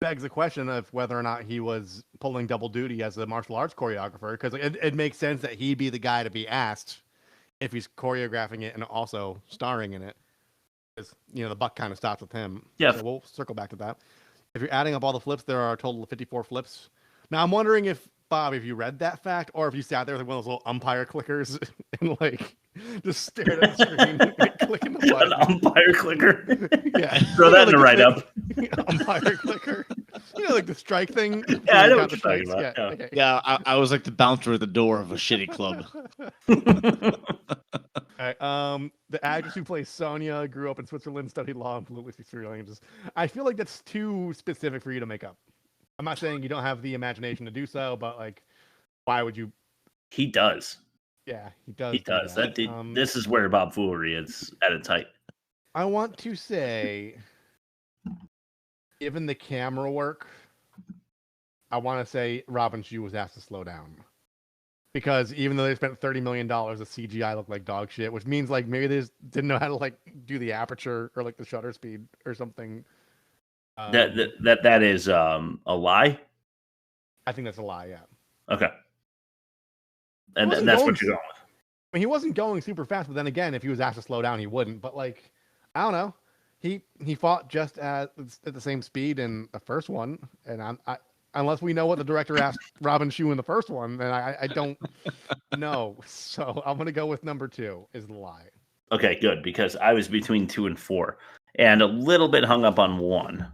begs the question of whether or not he was pulling double duty as a martial arts choreographer, because it makes sense that he'd be the guy to be asked if he's choreographing it and also starring in it. Because, the buck kind of stops with him. Yeah. So we'll circle back to that. If you're adding up all the flips, there are a total of 54 flips. Now, I'm wondering if, Bob, if you read that fact, or if you sat there with one of those little umpire clickers and, just stared at the screen and clicking the button. An umpire clicker? Yeah. Throw that in the write-up. Umpire clicker. Like the strike thing? Yeah, I know what you're talking about. Yeah, okay. Yeah, I was like the bouncer at the door of a shitty club. All right, the actress who plays Sonya grew up in Switzerland, studied law, and fluently speaks 3 languages. I feel like that's too specific for you to make up. I'm not saying you don't have the imagination to do so, but why would you? He does. Yeah, he does. He does. This is where Bob Foolery is at its height. I want to say, given the camera work, I want to say Robin Shu was asked to slow down. Because even though they spent $30 million, the CGI looked like dog shit, which means maybe they just didn't know how to do the aperture or the shutter speed or something. That is a lie. I think that's a lie. Yeah. Okay. And that's what you're going with. I mean, he wasn't going super fast, but then again, if he was asked to slow down, he wouldn't. But I don't know. He fought just at the same speed in the first one, and unless we know what the director asked Robin Shu in the first one, then I don't know. So I'm gonna go with number 2 is the lie. Okay, good, because I was between 2 and 4, and a little bit hung up on 1.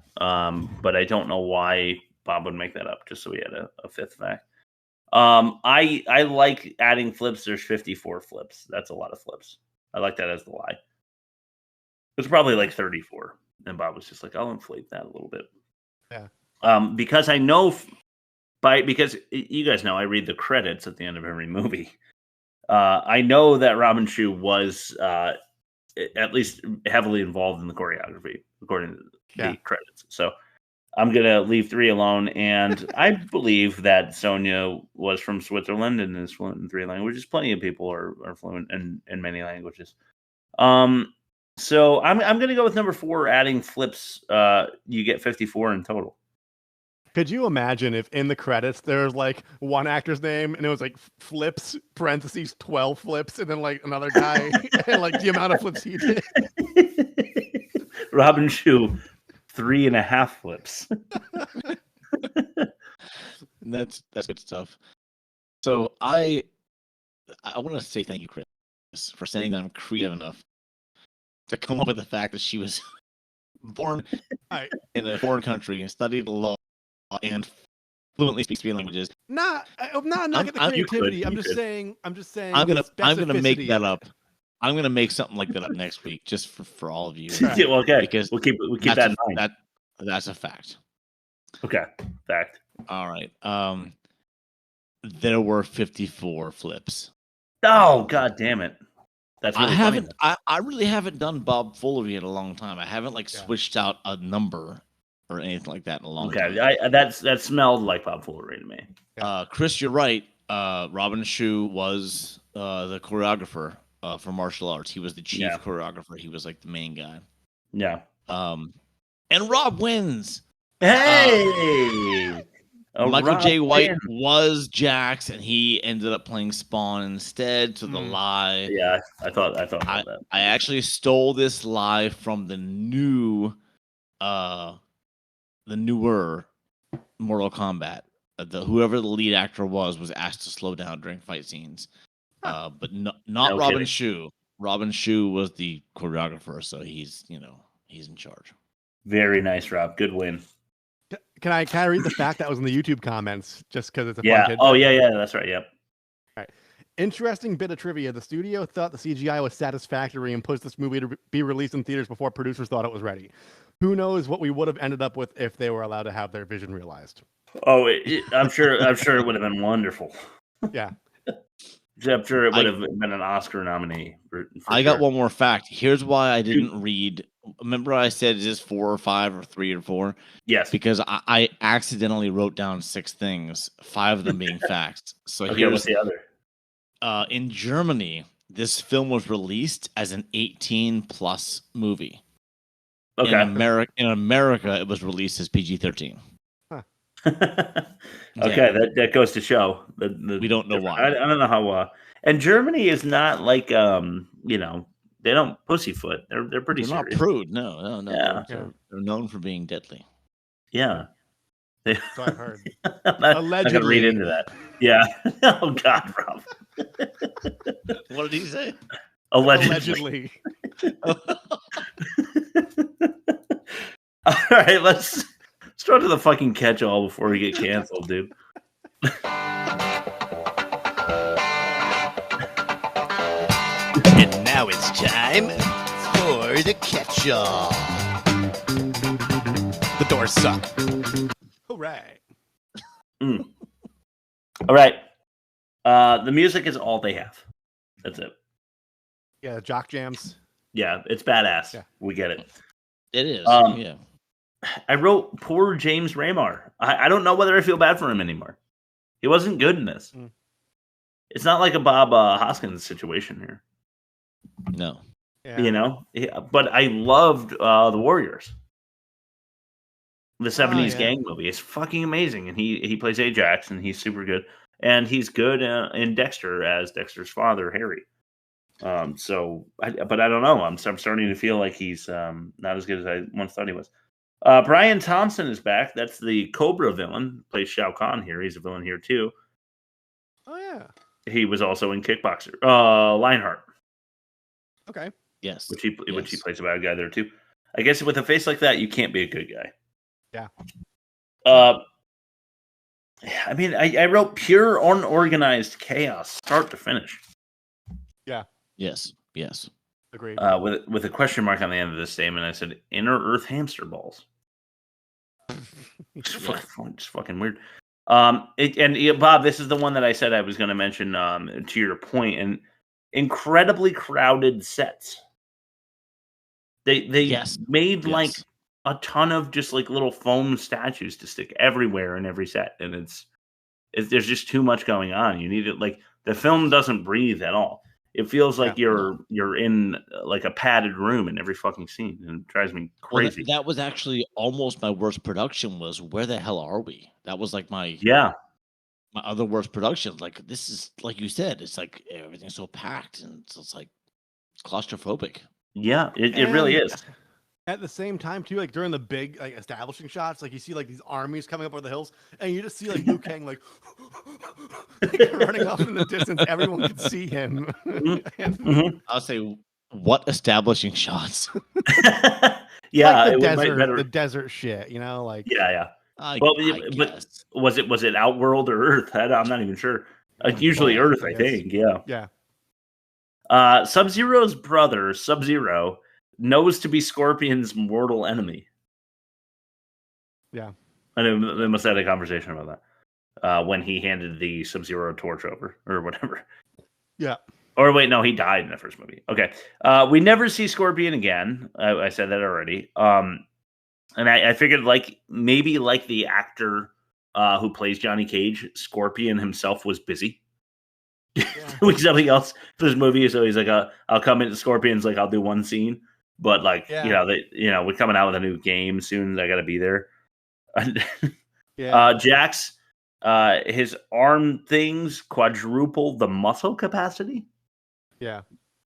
But I don't know why Bob would make that up, just so we had a fifth fact. I like adding flips. There's 54 flips. That's a lot of flips. I like that as the lie. It's probably 34, and Bob was just like, I'll inflate that a little bit. Yeah. Because I know because you guys know I read the credits at the end of every movie. I know that Robin Shu was at least heavily involved in the choreography, according to the credits. So I'm going to leave 3 alone. And I believe that Sonia was from Switzerland and is fluent in 3 languages. Plenty of people are fluent in many languages. So I'm going to go with number 4, adding flips. You get 54 in total. Could you imagine if in the credits there was like one actor's name and it was like flips, parentheses, 12 flips, and then like another guy and like the amount of flips he did? Robin Shu, 3.5 flips. That's good stuff. So I want to say thank you, Chris, for saying that I'm creative enough to come up with the fact that she was born in a foreign country and studied law and fluently speaks 3 languages. I'm not knocking the creativity. I'm just saying. I'm gonna make that up. I'm gonna make something like that up next week, just for all of you. Yeah, well, okay, because we'll keep that in mind. That's a fact. Okay, fact. All right. There were 54 flips. Oh, god damn it! That's really funny. I really haven't done Bob Foolery in a long time. I haven't switched out a number or anything like that in a long time. That smelled like Bob Foolery to me. Chris, you're right. Robin Shu was the choreographer for martial arts. He was the chief choreographer. He was like the main guy. Yeah. And Rob wins. Hey. Michael J. White was Jax, and he ended up playing Spawn instead to the lie. Yeah, I thought about that. I actually stole this lie from the newer Mortal Kombat. Whoever the lead actor was asked to slow down during fight scenes. But not Robin kidding. Shu. Robin Shu was the choreographer, so he's in charge. Very nice, Rob. Good win. Can I read the fact that was in the YouTube comments just because it's a fun tidbit? Oh yeah, that's right. Yep. All right. Interesting bit of trivia. The studio thought the CGI was satisfactory and pushed this movie to be released in theaters before producers thought it was ready. Who knows what we would have ended up with if they were allowed to have their vision realized? Oh, I'm sure it would have been wonderful. Yeah. I'm sure it would have been an Oscar nominee. I got one more fact. Here's why I didn't read. Remember I said, is this 4 or 5 or 3 or 4? Yes. Because I accidentally wrote down 6 things, 5 of them being facts. So okay, here's what's the other? In Germany, this film was released as an 18+ movie. Okay. In America, it was released as PG-13. Huh. Okay, that goes to show we don't know why. I don't know how. And Germany is not like they don't pussyfoot. They're pretty. They're not serious. prude. No. Yeah. They're known for being deadly. Yeah. So I've heard. I'm not gonna read into that. Yeah. Oh God, Rob. What did he say? Allegedly. All right, let's start to the fucking catch-all before we get canceled, dude. And now it's time for the catch-all. The doors suck. Hooray. All right. The music is all they have. That's it. Yeah, jock jams. Yeah, it's badass. Yeah. We get it. It is. Yeah. I wrote poor James Raymar. I don't know whether I feel bad for him anymore. He wasn't good in this. It's not like a Bob Hoskins situation here. No. Yeah. But I loved The Warriors. The 70s gang movie. It's fucking amazing. And he plays Ajax, and he's super good. And he's good in Dexter as Dexter's father, Harry. But I don't know. I'm starting to feel like he's not as good as I once thought he was. Brian Thompson is back. That's the Cobra villain. Plays Shao Khan here. He's a villain here too. Oh yeah. He was also in Kickboxer. Lionheart. Okay. Yes. Which he plays a bad guy there too. I guess with a face like that, you can't be a good guy. Yeah. I mean, I wrote pure unorganized chaos, start to finish. Yeah. Yes. Agreed. With a question mark on the end of this statement, I said inner Earth hamster balls. Just fucking weird. Bob, this is the one that I said I was going to mention. To your point, and incredibly crowded sets. They made like a ton of just like little foam statues to stick everywhere in every set, and there's just too much going on. You need it. Like the film doesn't breathe at all. It feels like you're in like a padded room in every fucking scene, and it drives me crazy. Well, that was actually almost my worst production. Was where the hell are we? That was like my other worst production. Like this is like you said, it's like everything's so packed and it's like claustrophobic. Yeah, it really is. At the same time, too, like during the big like establishing shots, like you see like these armies coming up over the hills, and you just see like Liu Kang like running off in the distance. Everyone can see him. I'll say, what establishing shots? Yeah, like the desert shit, you know, like yeah. But was it Outworld or Earth? I'm not even sure. Usually Earth, I think. Yeah. Sub-Zero's brother, Sub-Zero, knows to be Scorpion's mortal enemy. Yeah. I know they must have had a conversation about that when he handed the Sub-Zero torch over or whatever. Yeah. Or wait, no, he died in the first movie. Okay. We never see Scorpion again. I said that already. And I figured maybe like the actor who plays Johnny Cage, Scorpion himself was busy. Doing something else for this movie, so he's like, "I'll come into Scorpions, like I'll do one scene, but like we're coming out with a new game soon. I got to be there." Jax, his arm things quadruple the muscle capacity. Yeah,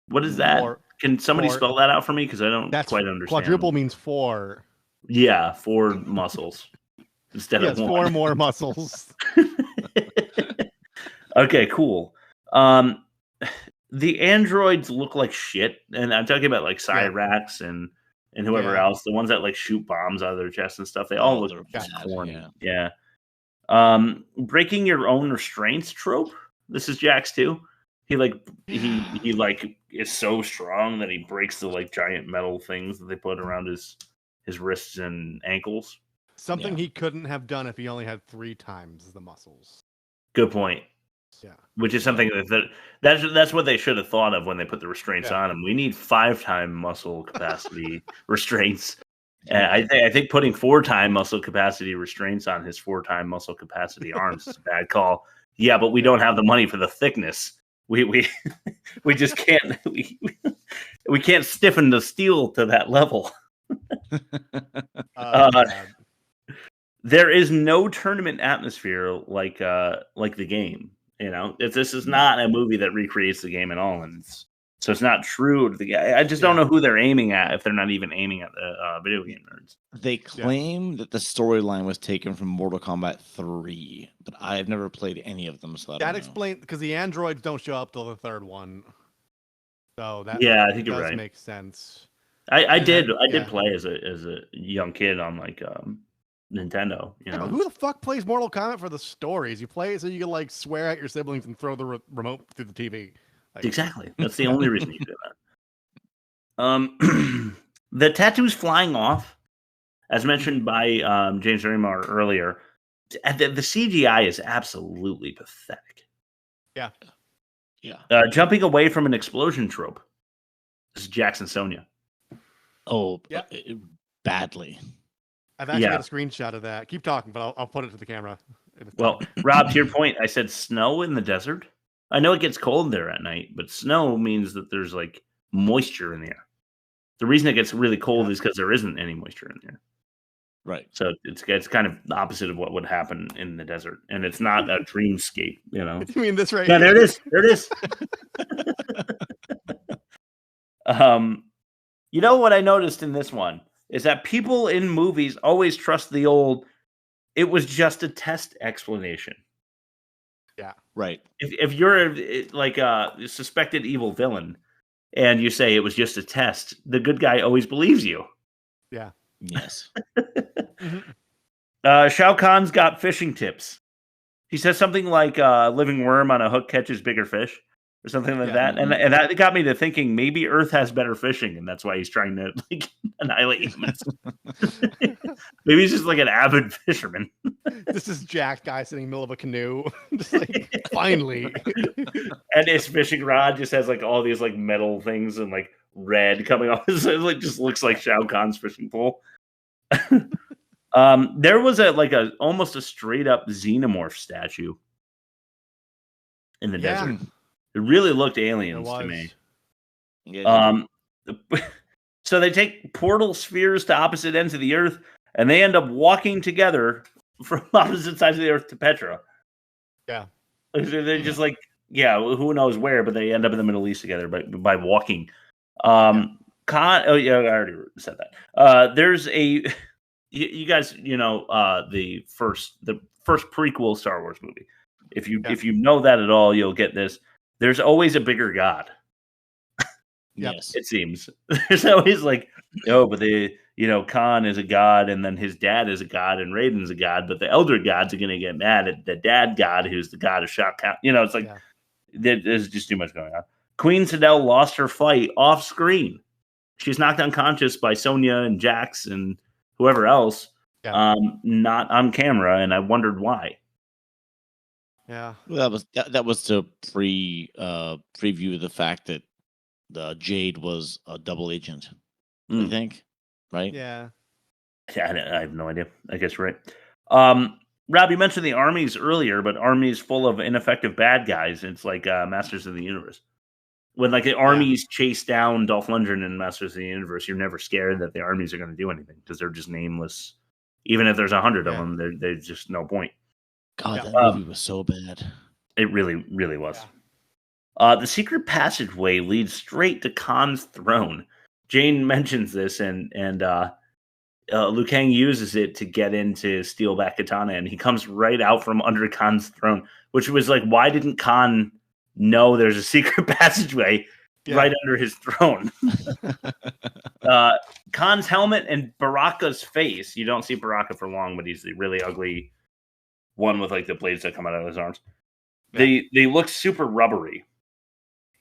what is that? Can somebody spell that out for me? Because I don't quite understand. Quadruple means 4. Yeah, 4 muscles instead of 1. 4 more muscles. Okay, cool. The androids look like shit, and I'm talking about like Cyrax and whoever else, the ones that like shoot bombs out of their chests and stuff. They all look corny. Yeah. Breaking your own restraints trope. This is Jax too. He is so strong that he breaks the like giant metal things that they put around his wrists and ankles. Something he couldn't have done if he only had 3 times the muscles. Good point. Yeah, which is something that's what they should have thought of when they put the restraints on him. We need 5-time muscle capacity restraints. I think putting 4-time muscle capacity restraints on his 4-time muscle capacity arms is a bad call. Yeah, but we don't have the money for the thickness. We just can't we can't stiffen the steel to that level. There is no tournament atmosphere like the game. You know, this is not a movie that recreates the game at all, and so it's not true to the game. I just don't know who they're aiming at if they're not even aiming at the video game nerds. They claim that the storyline was taken from Mortal Kombat 3, but I've never played any of them, so that explains because the androids don't show up till the 3rd one. So that I think you're right. Makes sense. I did play as a young kid on like Nintendo, you know. Who the fuck plays Mortal Kombat for the stories? You play it so you can like swear at your siblings and throw the remote through the TV. Like, exactly. That's the only reason you do that. The tattoos flying off, as mentioned by James Remar earlier, the CGI is absolutely pathetic. Yeah. Jumping away from an explosion trope. This is Jackson Sonia. Oh, badly. I've actually got a screenshot of that. Keep talking, but I'll put it to the camera. Well, Rob, to your point, I said snow in the desert. I know it gets cold there at night, but snow means that there's like moisture in the air. The reason it gets really cold is because there isn't any moisture in the air. Right. So it's kind of the opposite of what would happen in the desert, and it's not a dreamscape, you know. You mean this right? Yeah, there it is. There it is. You know what I noticed in this one is that people in movies always trust the old, it was just a test explanation. Yeah. Right. If you're like a suspected evil villain and you say it was just a test, the good guy always believes you. Yeah. Yes. Shao Kahn's got fishing tips. He says something like living worm on a hook catches bigger fish. or something like that. And that got me to thinking maybe Earth has better fishing, and that's why he's trying to like annihilate humans. Maybe he's just like an avid fisherman. This is Jack guy sitting in the middle of a canoe. Just like, finally. And his fishing rod just has like all these like metal things and like red coming off. It like just looks like Shao Kahn's fishing pole. There was almost a straight up xenomorph statue in the desert. It really looked aliens to me. Yeah, so they take portal spheres to opposite ends of the Earth, and they end up walking together from opposite sides of the Earth to Petra. Yeah. They're just like, who knows where, but they end up in the Middle East together by walking. I already said that. There's a, you guys, the first prequel Star Wars movie. If you know that at all, you'll get this. There's always a bigger god. Yes, it seems. There's always like, but Khan is a god, and then his dad is a god, and Raiden's a god, but the elder gods are going to get mad at the dad god, who's the god of Shao Khan. It's like there's just too much going on. Queen Sindel lost her fight off screen. She's knocked unconscious by Sonya and Jax and whoever else, not on camera, and I wondered why. Yeah, well, that was to preview the fact that Jade was a double agent. I think, right? Yeah. I have no idea. I guess you're right. Rob, you mentioned the armies earlier, but armies full of ineffective bad guys. It's like Masters of the Universe. When like the armies chase down Dolph Lundgren in Masters of the Universe, you're never scared that the armies are going to do anything because they're just nameless. Even if there's 100 of them, there's just no point. God, that movie was so bad. It really, really was. The secret passageway leads straight to Khan's throne. Jane mentions this, and Liu Kang uses it to get in to steal back Katana, and he comes right out from under Khan's throne, which was like, why didn't Khan know there's a secret passageway right under his throne? Khan's helmet and Baraka's face. You don't see Baraka for long, but he's the really ugly one with like the blades that come out of his arms. Yeah. They look super rubbery.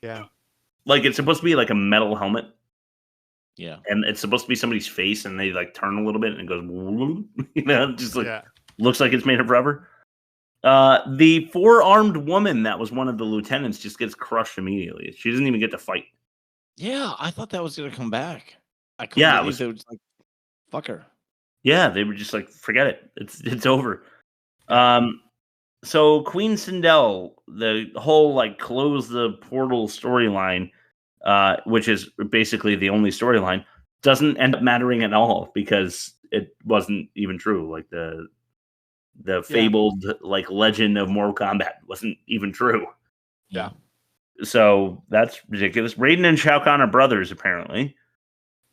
Yeah. Like it's supposed to be like a metal helmet. Yeah. And it's supposed to be somebody's face, and they like turn a little bit and it goes, just like looks like it's made of rubber. The four-armed woman that was one of the lieutenants just gets crushed immediately. She doesn't even get to fight. Yeah, I thought that was gonna come back. I couldn't believe they were just like, fuck her. Yeah, they were just like, forget it. It's over. So Queen Sindel, the whole like close the portal storyline, which is basically the only storyline, doesn't end up mattering at all because it wasn't even true. Like the fabled like legend of Mortal Kombat wasn't even true. Yeah. So that's ridiculous. Raiden and Shao Kahn are brothers, apparently.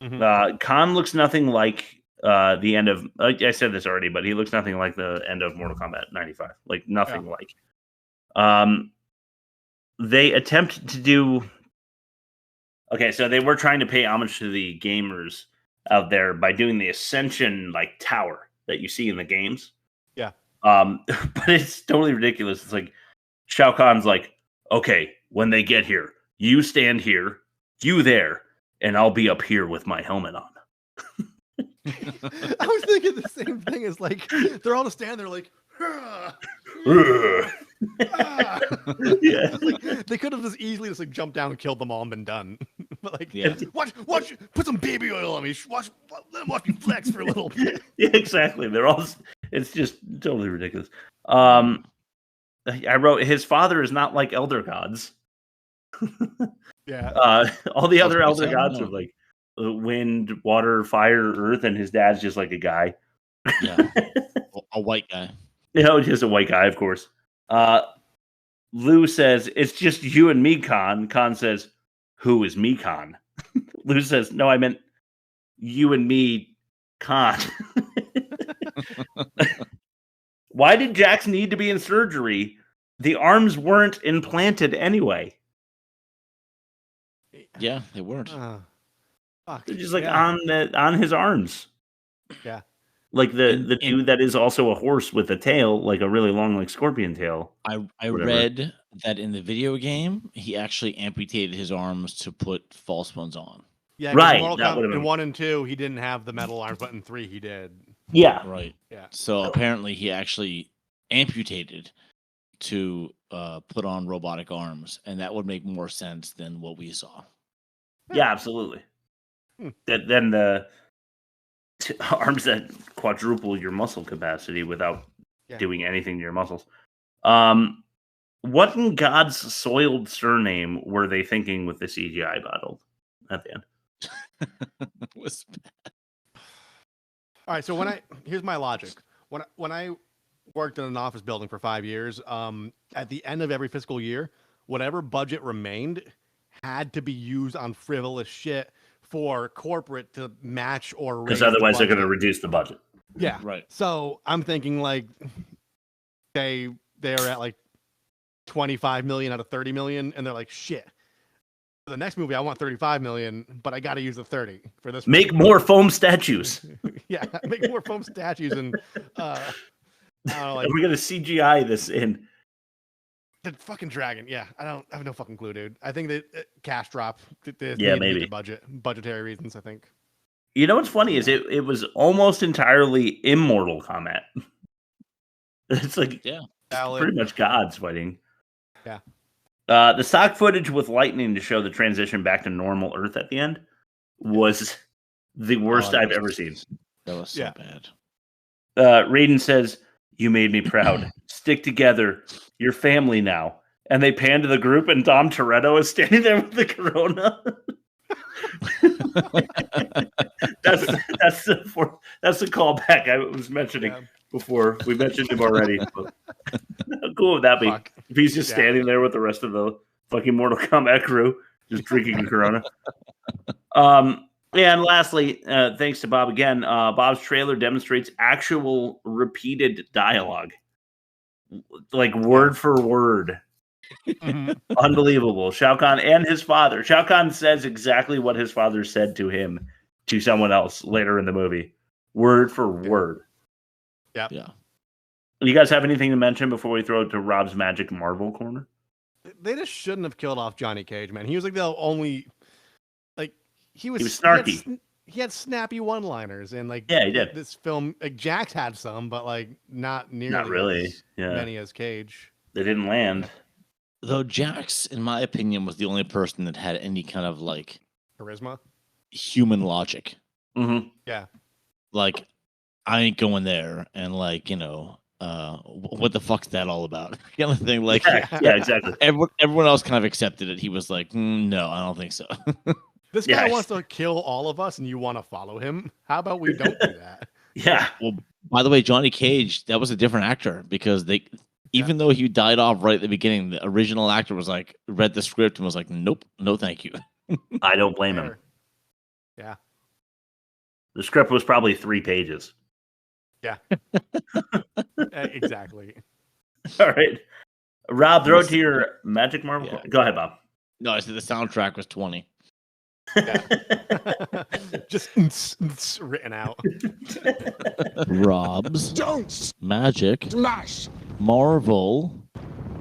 Mm-hmm. Khan looks nothing like the end of. I said this already, but he looks nothing like the end of Mortal Kombat 95. Like nothing like. They attempt to do. Okay, so they were trying to pay homage to the gamers out there by doing the Ascension like tower that you see in the games. Yeah. But it's totally ridiculous. It's like Shao Kahn's like, okay, when they get here, you stand here, you there, and I'll be up here with my helmet on. I was thinking the same thing. Is like they're all just standing there like, yeah. Like, they could have just easily just like jumped down and killed them all and been done. But like, watch, put some baby oil on me. Watch me flex for a little bit. Yeah, exactly. They're all. It's just totally ridiculous. I wrote his father is not like elder gods. Yeah. All the other elder gods are like wind, water, fire, earth, and his dad's just like a guy. Yeah. A white guy. Just a white guy, of course. Lou says, it's just you and me, Khan. Khan says, who is me, Khan? Lou says, no, I meant you and me, Khan. Why did Jax need to be in surgery? The arms weren't implanted anyway. Yeah, they weren't. They're just like on his arms. Yeah. Like the dude that is also a horse with a tail, like a really long, like scorpion tail. I read that in the video game, he actually amputated his arms to put false ones on. Yeah, right. In 1 and 2, he didn't have the metal arms, but in 3, he did. Yeah. Right. Yeah. So apparently, he actually amputated to put on robotic arms, and that would make more sense than what we saw. Yeah, absolutely. Then the arms that quadruple your muscle capacity without doing anything to your muscles. What in God's soiled surname were they thinking with the CGI bottle at the end? Was bad. All right, so here's my logic. When I worked in an office building for 5 years, at the end of every fiscal year, whatever budget remained had to be used on frivolous shit for corporate to match or raise because otherwise they're budget. going to reduce the budget. Yeah, right. So I'm thinking like they're at like 25 million out of 30 million, and they're like, shit. For the next movie, I want 35 million, but I got to use the 30 for this. Make more foam statues. Yeah, make more foam statues, and I don't know, like, we're going to CGI this in. The fucking dragon. Yeah, I have no fucking clue, dude. I think that cash drop. Yeah, maybe budgetary reasons. I think. You know what's funny is it was almost entirely immortal Kombat. It's like pretty much gods fighting. Yeah. The stock footage with lightning to show the transition back to normal Earth at the end was the worst I've ever seen. That was so bad. Raiden says, "You made me proud. Stick together. You're family now." And they pan to the group, and Dom Toretto is standing there with the corona. that's the callback I was mentioning before. We mentioned him already. How cool would that be? If he's just standing there with the rest of the fucking Mortal Kombat crew, just drinking a corona. And lastly, thanks to Bob again, Bob's trailer demonstrates actual repeated dialogue. Like word for word. Unbelievable. Shao Kahn and his father. Shao Kahn says exactly what his father said to him to someone else later in the movie. Word for word. Yeah. Yeah. You guys have anything to mention before we throw it to Rob's Magic Marvel corner? They just shouldn't have killed off Johnny Cage, man. He was like the only, like he was snarky. He had snappy one-liners, and like he did. This film, like Jax had some, but like not nearly really as many as Cage. They didn't land. Though Jax, in my opinion, was the only person that had any kind of like charisma, human logic. Mm-hmm. Yeah, like I ain't going there, and like what the fuck's that all about? Kind of thing. Like yeah, exactly. Everyone else kind of accepted it. He was like, no, I don't think so. This guy wants to kill all of us, and you want to follow him? How about we don't do that? Yeah. Well, by the way, Johnny Cage, that was a different actor because even though he died off right at the beginning, the original actor was like, read the script and was like, nope, no, thank you. I don't blame him. Yeah. The script was probably 3 pages. Yeah. Exactly. All right. Rob, throw it to your Magic Marvel. Yeah. Go ahead, Bob. No, I said the soundtrack was 20. Yeah. Just written out. Rob's Don't Magic Smash Marvel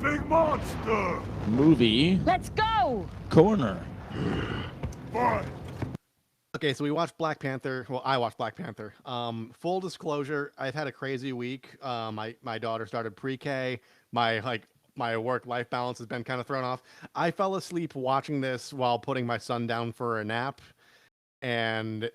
Big monster movie Let's go. corner. Fine. Okay, so we watched Black Panther. Well, I watched Black Panther. Full disclosure, I've had a crazy week. My daughter started pre-K. My work-life balance has been kind of thrown off. I fell asleep watching this while putting my son down for a nap, and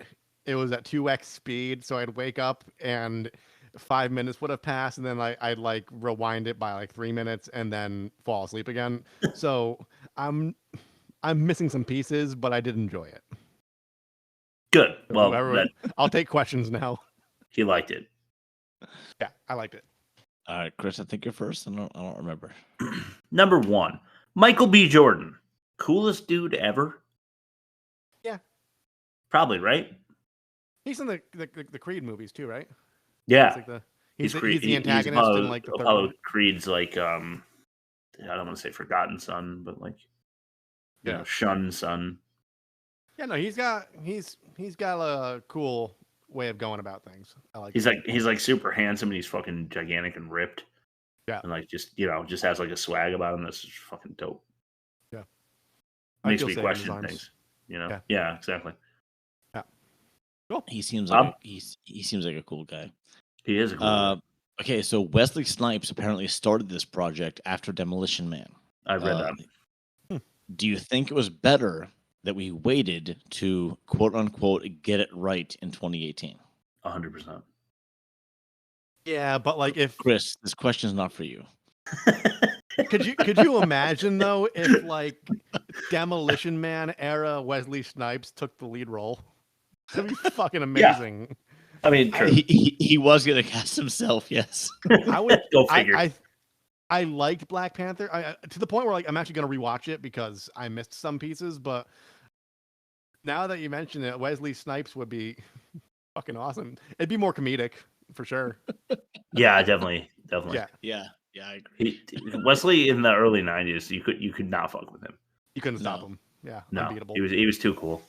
it was at 2x speed, so I'd wake up and 5 minutes would have passed, and then I'd like rewind it by like 3 minutes and then fall asleep again. So I'm missing some pieces, but I did enjoy it. Good. Well, I'll take questions now. He liked it. Yeah, I liked it. All right, Chris, I think you're first. I don't remember. Number 1, Michael B. Jordan. Coolest dude ever? Yeah. Probably, right? He's in the Creed movies too, right? Yeah. He's the antagonist in like the third one. Creed's like I don't want to say forgotten son, but like shunned son. Yeah, no, he's got a cool way of going about things. I like. He's like super handsome and he's fucking gigantic and ripped. Yeah, and like just has like a swag about him that's just fucking dope. Yeah, makes me question things. Yeah, exactly. Yeah, cool. He seems like he seems like a cool guy. He is a cool guy. Okay, so Wesley Snipes apparently started this project after Demolition Man. I read that. Do you think it was better that we waited to quote unquote get it right in 2018? 100%. Yeah, but like if Chris, this question is not for you. Could you imagine though if like Demolition Man era Wesley Snipes took the lead role? That'd be fucking amazing. Yeah. I mean, true. He was gonna cast himself. Yes, I would. Go figure. I liked Black Panther to the point where like I'm actually gonna rewatch it because I missed some pieces. But now that you mention it, Wesley Snipes would be fucking awesome. It'd be more comedic for sure. Yeah, definitely. Yeah, I agree. Wesley in the early 90s, you could not fuck with him. You couldn't stop him. Yeah, no, unbeatable. He was too cool.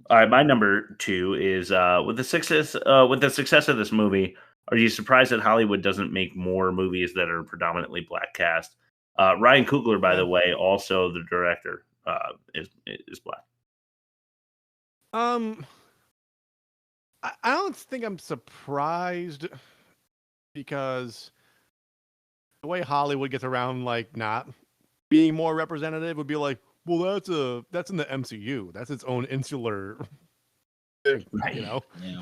All right, my number 2 is with the success of this movie. Are you surprised that Hollywood doesn't make more movies that are predominantly black cast? Ryan Coogler, by the way, also the director, is black. I don't think I'm surprised because the way Hollywood gets around like not being more representative would be like, well, that's in the MCU. That's its own insular thing, right. Yeah.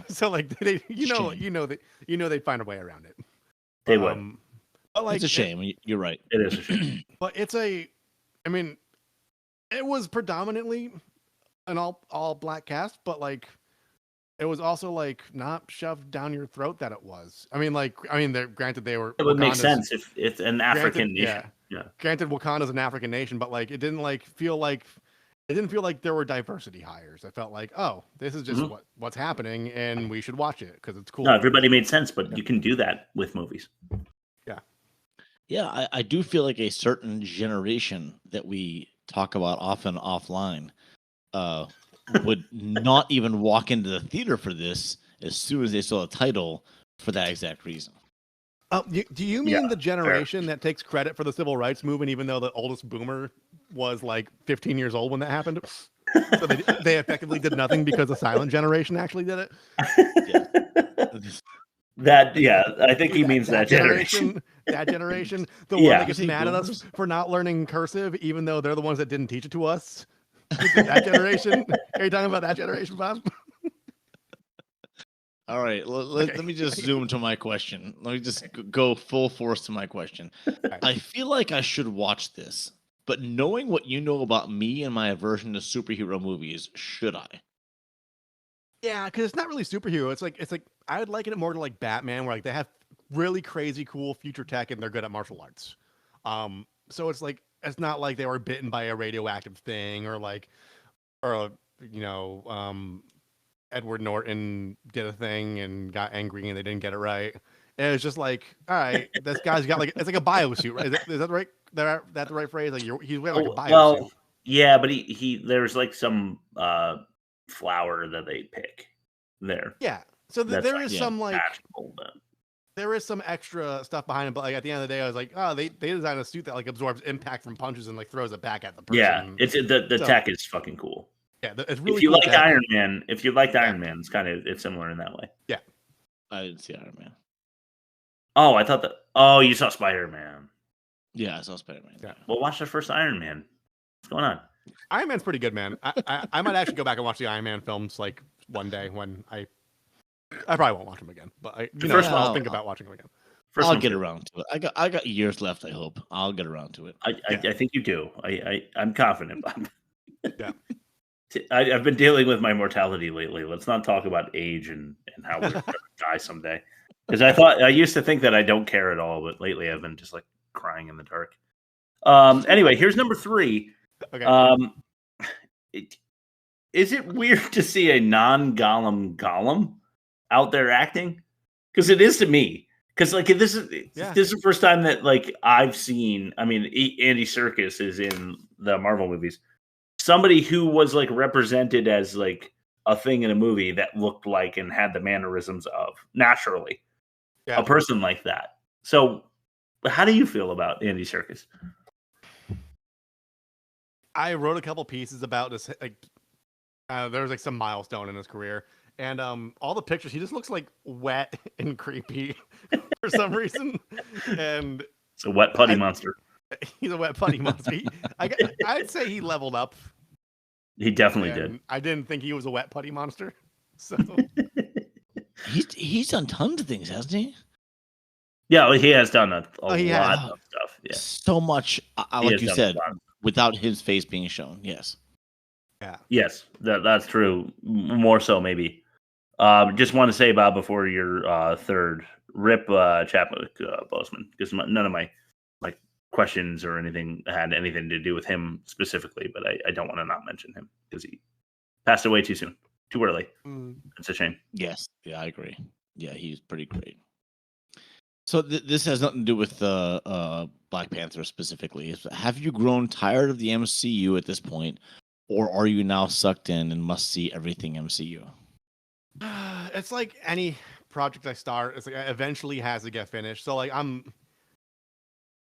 So like they'd find a way around it. They would. But like, it's a shame. You're right. It is a shame. But it was predominantly an all black cast, but like it was also like not shoved down your throat that it was. Granted they were. It would make sense if it's an African nation. Yeah. Granted, Wakanda's an African nation, but like it didn't feel like there were diversity hires. I felt like, oh, this is just what's happening, and we should watch it because it's cool. No, everybody made sense, but you can do that with movies. Yeah, I do feel like a certain generation that we talk about often offline would not even walk into the theater for this as soon as they saw the title for that exact reason. Do you mean the generation that takes credit for the civil rights movement, even though the oldest boomer was like 15 years old when that happened? So they effectively did nothing because the silent generation actually did it? I think he means that generation. That generation. The one that gets mad at us for not learning cursive, even though they're the ones that didn't teach it to us. That generation? Are you talking about that generation, Bob? All right, let me just zoom to my question. Let me just go full force to my question. Right. I feel like I should watch this, but knowing what you know about me and my aversion to superhero movies, should I? Yeah, because it's not really superhero. It's like I would liken it more to like Batman, where like they have really crazy cool future tech and they're good at martial arts. So it's like it's not like they were bitten by a radioactive thing Edward Norton did a thing and got angry and they didn't get it right. And it's just like, all right, this guy's got like it's like a biosuit, right? Is that right? That's the right phrase? Like he's wearing like a biosuit. Well, yeah, but he there's like some flower that they pick there. Yeah, so there is some like magical, there is some extra stuff behind it, but like at the end of the day, I was like, oh, they designed a suit that like absorbs impact from punches and like throws it back at the person. Yeah, it's the tech is fucking cool. Yeah, it's really. If you cool like Iron Man, Iron Man, it's similar in that way. Yeah, I didn't see Iron Man. Oh, I thought that. Oh, you saw Spider-Man. Yeah, I saw Spider-Man. Yeah. Well, watch the first Iron Man. What's going on? Iron Man's pretty good, man. I might actually go back and watch the Iron Man films like one day when I probably won't watch them again, but I'll think about watching them again. I'll get around to it. I got years left. I hope I'll get around to it. I think you do. I'm confident. Yeah. I've been dealing with my mortality lately. Let's not talk about age and how we're going to die someday. Because I used to think that I don't care at all, but lately I've been just like crying in the dark. Anyway, here's number 3. Okay. Is it weird to see a non-Gollum out there acting? Because it is to me. Because like this is the first time that like I've seen. I mean, Andy Serkis is in the Marvel movies. Somebody who was like represented as like a thing in a movie that looked like and had the mannerisms of naturally Yeah. a person like that. So, how do you feel about Andy Serkis? I wrote a couple pieces about this. Like, there was like some milestone in his career, and all the pictures, he just looks like wet and creepy for some reason. And it's a wet putty monster. He's a wet putty monster. I'd say he leveled up. He definitely did. I didn't think he was a wet putty monster. So he's done tons of things, hasn't he? Yeah, he has done a lot of stuff. Yeah, so much. Like you said, without his face being shown. Yes. Yeah. Yes, that's true. More so, maybe. Just want to say, Bob, before your third, rip Chadwick Boseman, because none of my questions or anything had anything to do with him specifically, but I don't want to not mention him because he passed away too soon, too early. It's a shame. Yes. Yeah, I agree. Yeah, he's pretty great. So this has nothing to do with Black Panther specifically. Have you grown tired of the MCU at this point, or are you now sucked in and must see everything MCU? It's like any project I start, it's like it eventually has to get finished. So like I'm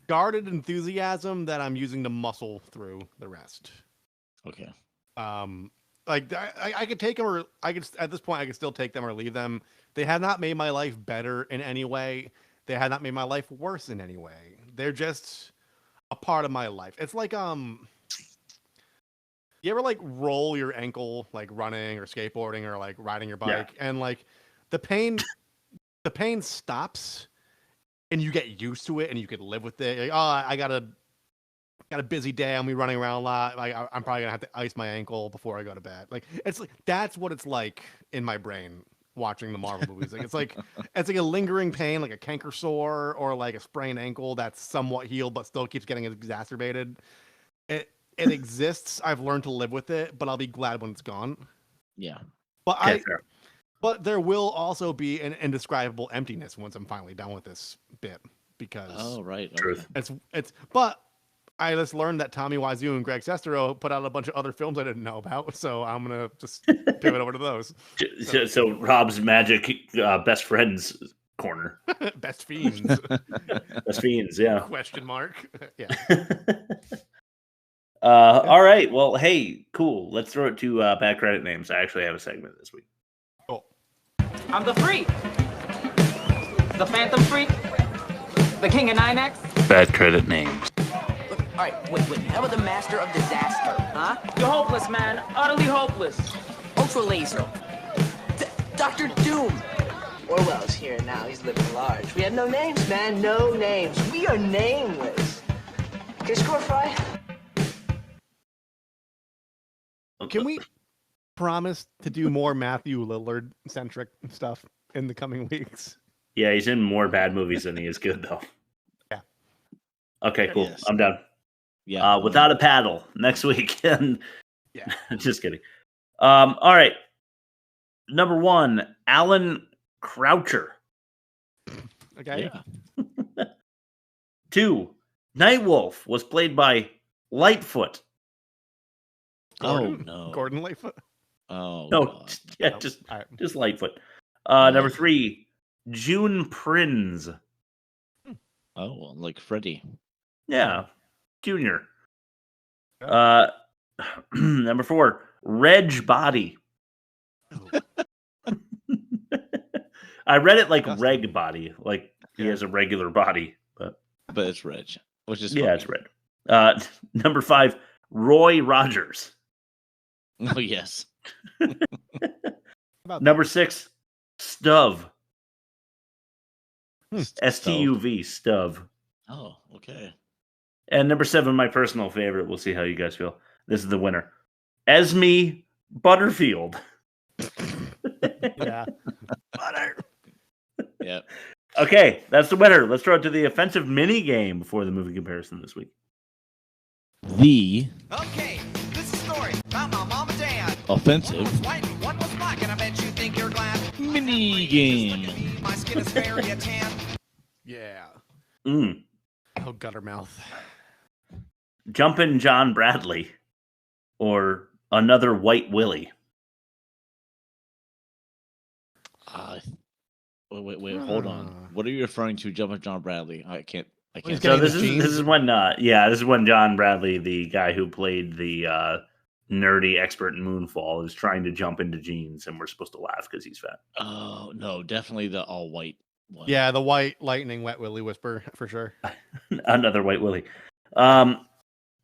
guarded enthusiasm that I'm using to muscle through the rest. Okay. Like I could take them, or I could at this point I could still take them or leave them. They have not made my life better in any way. They have not made my life worse in any way. They're just a part of my life. It's like you ever like roll your ankle like running or skateboarding or like riding your bike, and like the pain stops and you get used to it and you could live with it. Like, oh, I got a busy day. I'm gonna be running around a lot. Like I'm probably gonna have to ice my ankle before I go to bed. Like it's like that's what it's like in my brain watching the Marvel movies. Like it's like a lingering pain, like a canker sore or like a sprained ankle that's somewhat healed but still keeps getting exacerbated. It exists. I've learned to live with it, but I'll be glad when it's gone. Yeah. But there will also be an indescribable emptiness once I'm finally done with this bit, because Truth. It's but I just learned that Tommy Wiseau and Greg Sestero put out a bunch of other films I didn't know about, so I'm gonna just pivot over to those. So Rob's magic best friends corner. Best fiends. Best fiends, yeah. Question mark. Yeah. All right. Well, hey, cool. Let's throw it to bad credit names. I actually have a segment this week. Cool. I'm the Freak. The Phantom Freak. The King of Ninex. Bad credit names. Look, all right, wait. How about the Master of Disaster? Huh? You're hopeless, man. Utterly hopeless. Ultra Laser. Dr. Doom. Orwell's here now. He's living large. We have no names, man. No names. We are nameless. Okay, score, Fry. Can we promise to do more Matthew Lillard centric stuff in the coming weeks? Yeah, he's in more bad movies than he is good, though. Yeah. Okay, cool. Yes. I'm done. Yeah. Without a paddle next week. And yeah. Just kidding. All right. Number 1, Alan Croucher. Okay. Yeah. 2, Nightwolf was played by Lightfoot. Oh no. Gordon Lightfoot. Oh no. God. Yeah, Nope. just All right. just Lightfoot. Number 3, June Prinz. Oh, like Freddy. Yeah, Junior. Number 4, Reg Body. I read it like Reg Body, like he has a regular body, but it's Reg, which is yeah, it's Reg. Number 5, Roy Rogers. Oh yes. Number 6, Stuv. STUV, Stuv. Oh, okay. And number 7, my personal favorite. We'll see how you guys feel. This is the winner. Esme Butterfield. Yeah. Butter. Yep. Okay, that's the winner. Let's throw it to the offensive mini game before the movie comparison this week. The Okay, this is a story about my mom and dad. offensive White, one was black, and I bet you think you're glad. mini game. My skin is very tan. Yeah. Mm. Oh, gutter mouth. Jumpin' John Bradley or another White Willy. Wait, hold on. What are you referring to? Jumping John Bradley? I can't. So this is when this is when John Bradley, the guy who played the nerdy expert in Moonfall, is trying to jump into jeans, and we're supposed to laugh because he's fat. Oh no, definitely the all white one. Yeah, the white lightning Wet Willy whisper for sure. Another White Willy.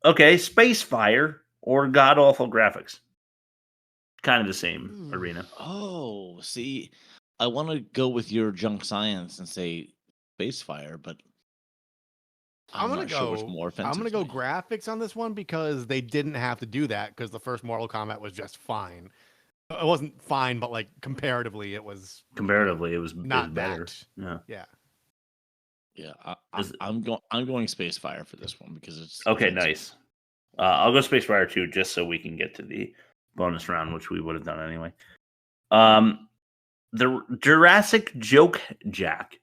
Okay, Space Fire or God Awful Graphics. Kind of the same arena. Oh, see, I want to go with your junk science and say Space Fire, but I'm gonna not go. sure which more offensive. I'm gonna go graphics on this one because they didn't have to do that because the first Mortal Kombat was just fine. It wasn't fine, but like comparatively, it was. Comparatively, it was not better. That. Yeah. Yeah, I'm going Space Fire for this one because it's Okay. offensive. Nice. I'll go Space Fire too, just so we can get to the bonus round, which we would have done anyway. The Jurassic Joke Jack,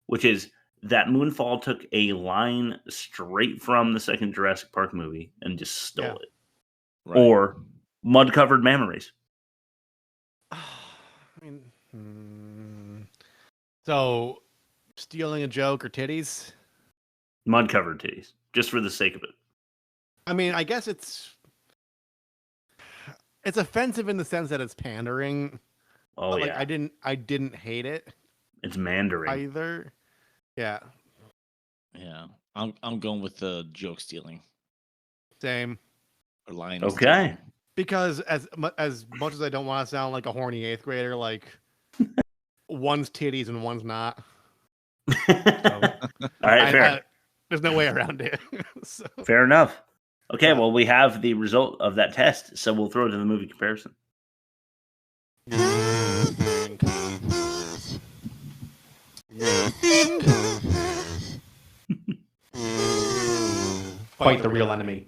which is that Moonfall took a line straight from the second Jurassic Park movie and just stole it. Right. Or Mud Covered Mammaries. I mean, so stealing a joke or titties? Mud Covered Titties, just for the sake of it. I mean, I guess it's offensive in the sense that it's pandering. Oh but, yeah, I didn't hate it. It's Mandarin either. Yeah. Yeah, I'm going with the joke stealing. Same. Or line. Okay. Stealing. Because as much as I don't want to sound like a horny 8th grader, like one's titties and one's not. All right, fair. There's no way around it. So. Fair enough. Okay, well, we have the result of that test, so we'll throw it to the movie comparison. Fight the real enemy.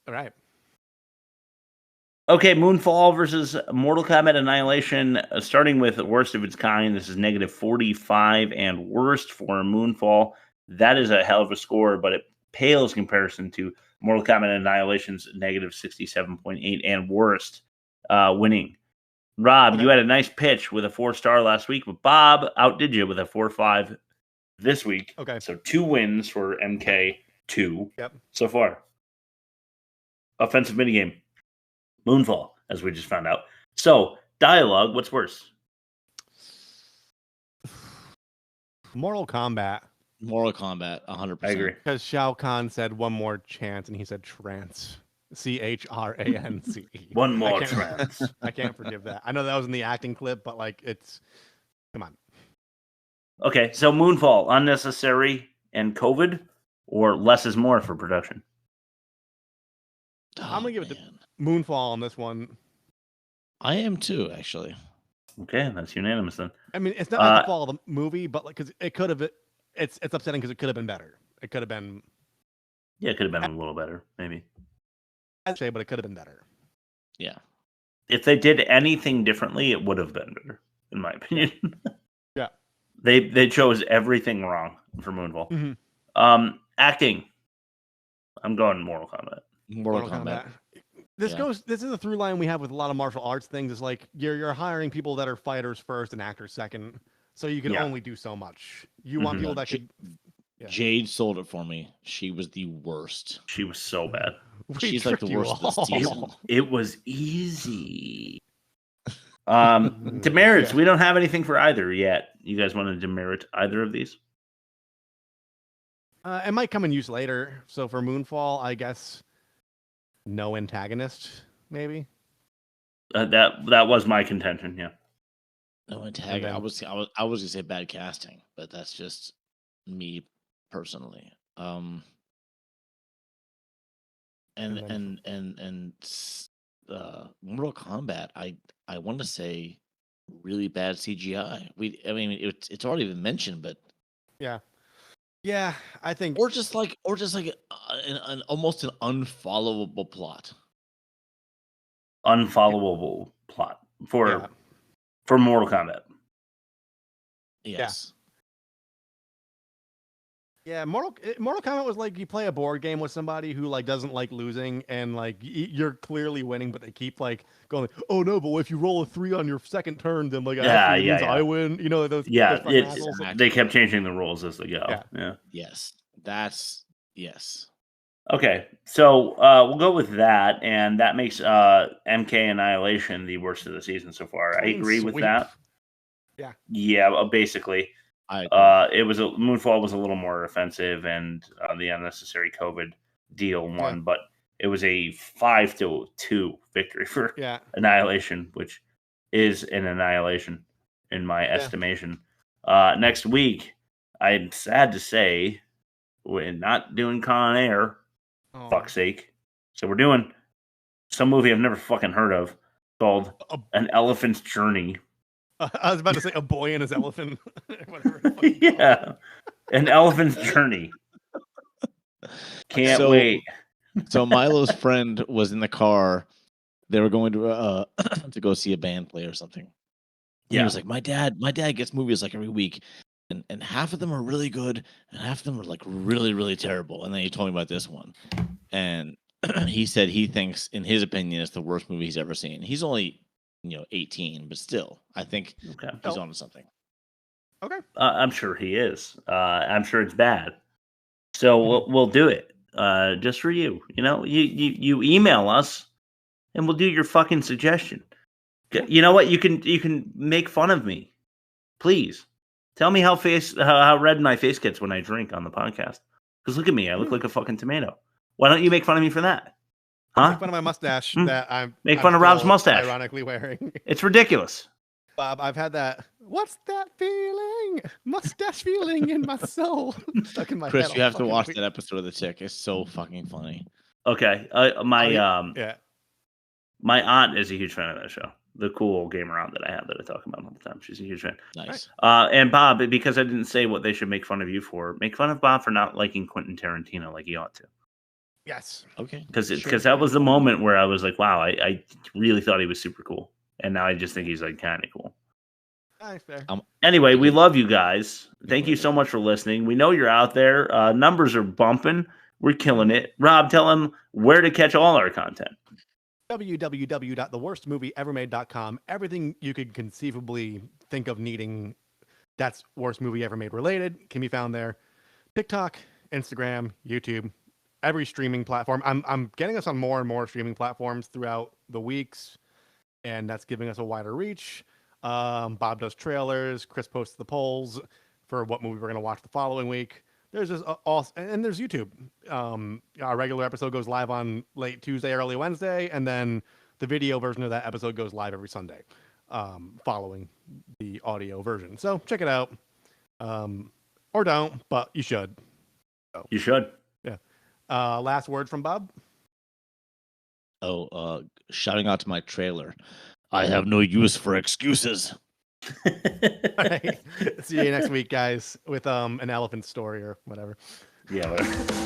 All right. Okay, Moonfall versus Mortal Kombat Annihilation. Starting with worst of its kind, this is negative 45 and worst for Moonfall. That is a hell of a score, but it pales in comparison to Mortal Kombat Annihilation's negative 67.8 and worst, winning. Rob, you had a nice pitch with a 4-star last week, but Bob outdid you with a 4-5 this week. Okay. So 2 wins for MK2 Yep. so far. Offensive minigame. Moonfall, as we just found out. So, dialogue, what's worse? Mortal Kombat. Mortal Kombat, 100%. I agree. Because Shao Kahn said one more chance, and he said trance. CHRANCE. One more trance. I can't forgive that. I know that was in the acting clip, but like it's come on. Okay, so Moonfall, unnecessary and COVID, or less is more for production? I'm gonna give it to Moonfall on this one. I am too, actually. Okay, that's unanimous then. I mean, it's not like the fall of the movie, but like because it could have. It's upsetting because it could have been better. It could have been. Yeah, it could have been a little better, maybe. I'd say, but it could have been better. Yeah. If they did anything differently, it would have been better, in my opinion. Yeah. They chose everything wrong for Moonfall. Mm-hmm. Acting. I'm going Mortal Kombat. Mortal Kombat. This is a through line we have with a lot of martial arts things. It's like you're hiring people that are fighters first and actors second, so you can only do so much. You want people that could. Yeah. Jade sold it for me. She was the worst. She was so bad. She's like the worst of this season. It was easy. Demerits. We don't have anything for either yet. You guys want to demerit either of these? It might come in use later. So for Moonfall, I guess no antagonist, maybe. That was my contention. Yeah. No antagonist. I was gonna say bad casting, but that's just me personally. Mortal Kombat, I want to say really bad CGI. It's already been mentioned, but yeah, I think, or just like an almost an unfollowable plot. Unfollowable plot for Mortal Kombat. Yes. Yeah, Mortal Kombat was like you play a board game with somebody who like doesn't like losing, and like you're clearly winning, but they keep like going, "Oh no, but if you roll a 3 on your second turn, then like actually means I win." You know those. Yeah, those assholes. they kept changing the rules as they go. Yeah. Yes, that's yes. Okay, so we'll go with that, and that makes MK Annihilation the worst of the season so far. I agree with that. Yeah. Yeah, basically. It was Moonfall was a little more offensive, and the unnecessary COVID deal won, but it was a 5-2 victory for Annihilation, which is an annihilation in my estimation. Next week, I'm sad to say, we're not doing Con Air. Fuck's sake. So we're doing some movie I've never fucking heard of called An Elephant's Journey. I was about to say A Boy and His Elephant. Yeah. An Elephant's Journey. Can't wait. So Milo's friend was in the car. They were going to to go see a band play or something. Yeah. He was like, my dad gets movies like every week. And half of them are really good, and half of them are like really, really terrible. And then he told me about this one. And he said he thinks, in his opinion, it's the worst movie he's ever seen. He's only, 18, but still, I think he's on to something. Okay. I'm sure he is. I'm sure it's bad. So we'll do it just for you. You email us, and we'll do your fucking suggestion. You know what? You can make fun of me, please. Tell me how red my face gets when I drink on the podcast. Because look at me, I look like a fucking tomato. Why don't you make fun of me for that? Huh? Make fun of my mustache that I'm make fun of Rob's mustache. Ironically wearing. It's ridiculous. Bob, I've had that. What's that feeling? Mustache feeling in my soul. Stuck in my Chris, head. you have to watch that episode of The Tick. It's so fucking funny. Okay, my aunt is a huge fan of that show. The cool gamer aunt that I have that I talk about all the time. She's a huge fan. Nice. And Bob, because I didn't say what they should make fun of you for, make fun of Bob for not liking Quentin Tarantino like he ought to. Yes. Okay. Because that was the moment where I was like, wow, I really thought he was super cool. And now I just think he's like kind of cool. Fair. Anyway, we love you guys. Thank you so much for listening. We know you're out there. Numbers are bumping. We're killing it. Rob, tell them where to catch all our content. www.theworstmovieevermade.com. Everything you could conceivably think of needing that's worst movie ever made related can be found there. TikTok, Instagram, YouTube, every streaming platform. I'm getting us on more and more streaming platforms throughout the weeks, and that's giving us a wider reach. Bob does trailers. Chris posts the polls for what movie we're going to watch the following week. There's just and there's YouTube. Our regular episode goes live on late Tuesday, early Wednesday, and then the video version of that episode goes live every Sunday, following the audio version. So check it out, or don't, but you should. So, you should. Yeah. Last word from Bob. Shouting out to my trailer. I have no use for excuses. All right. See you next week, guys, with an elephant story or whatever. Yeah. Whatever.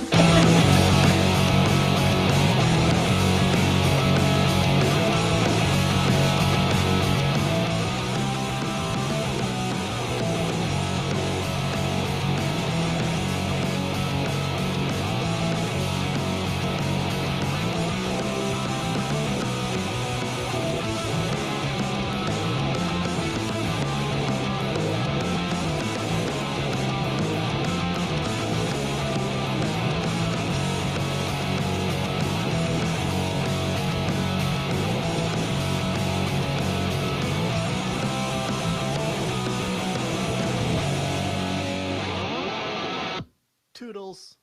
Toodles.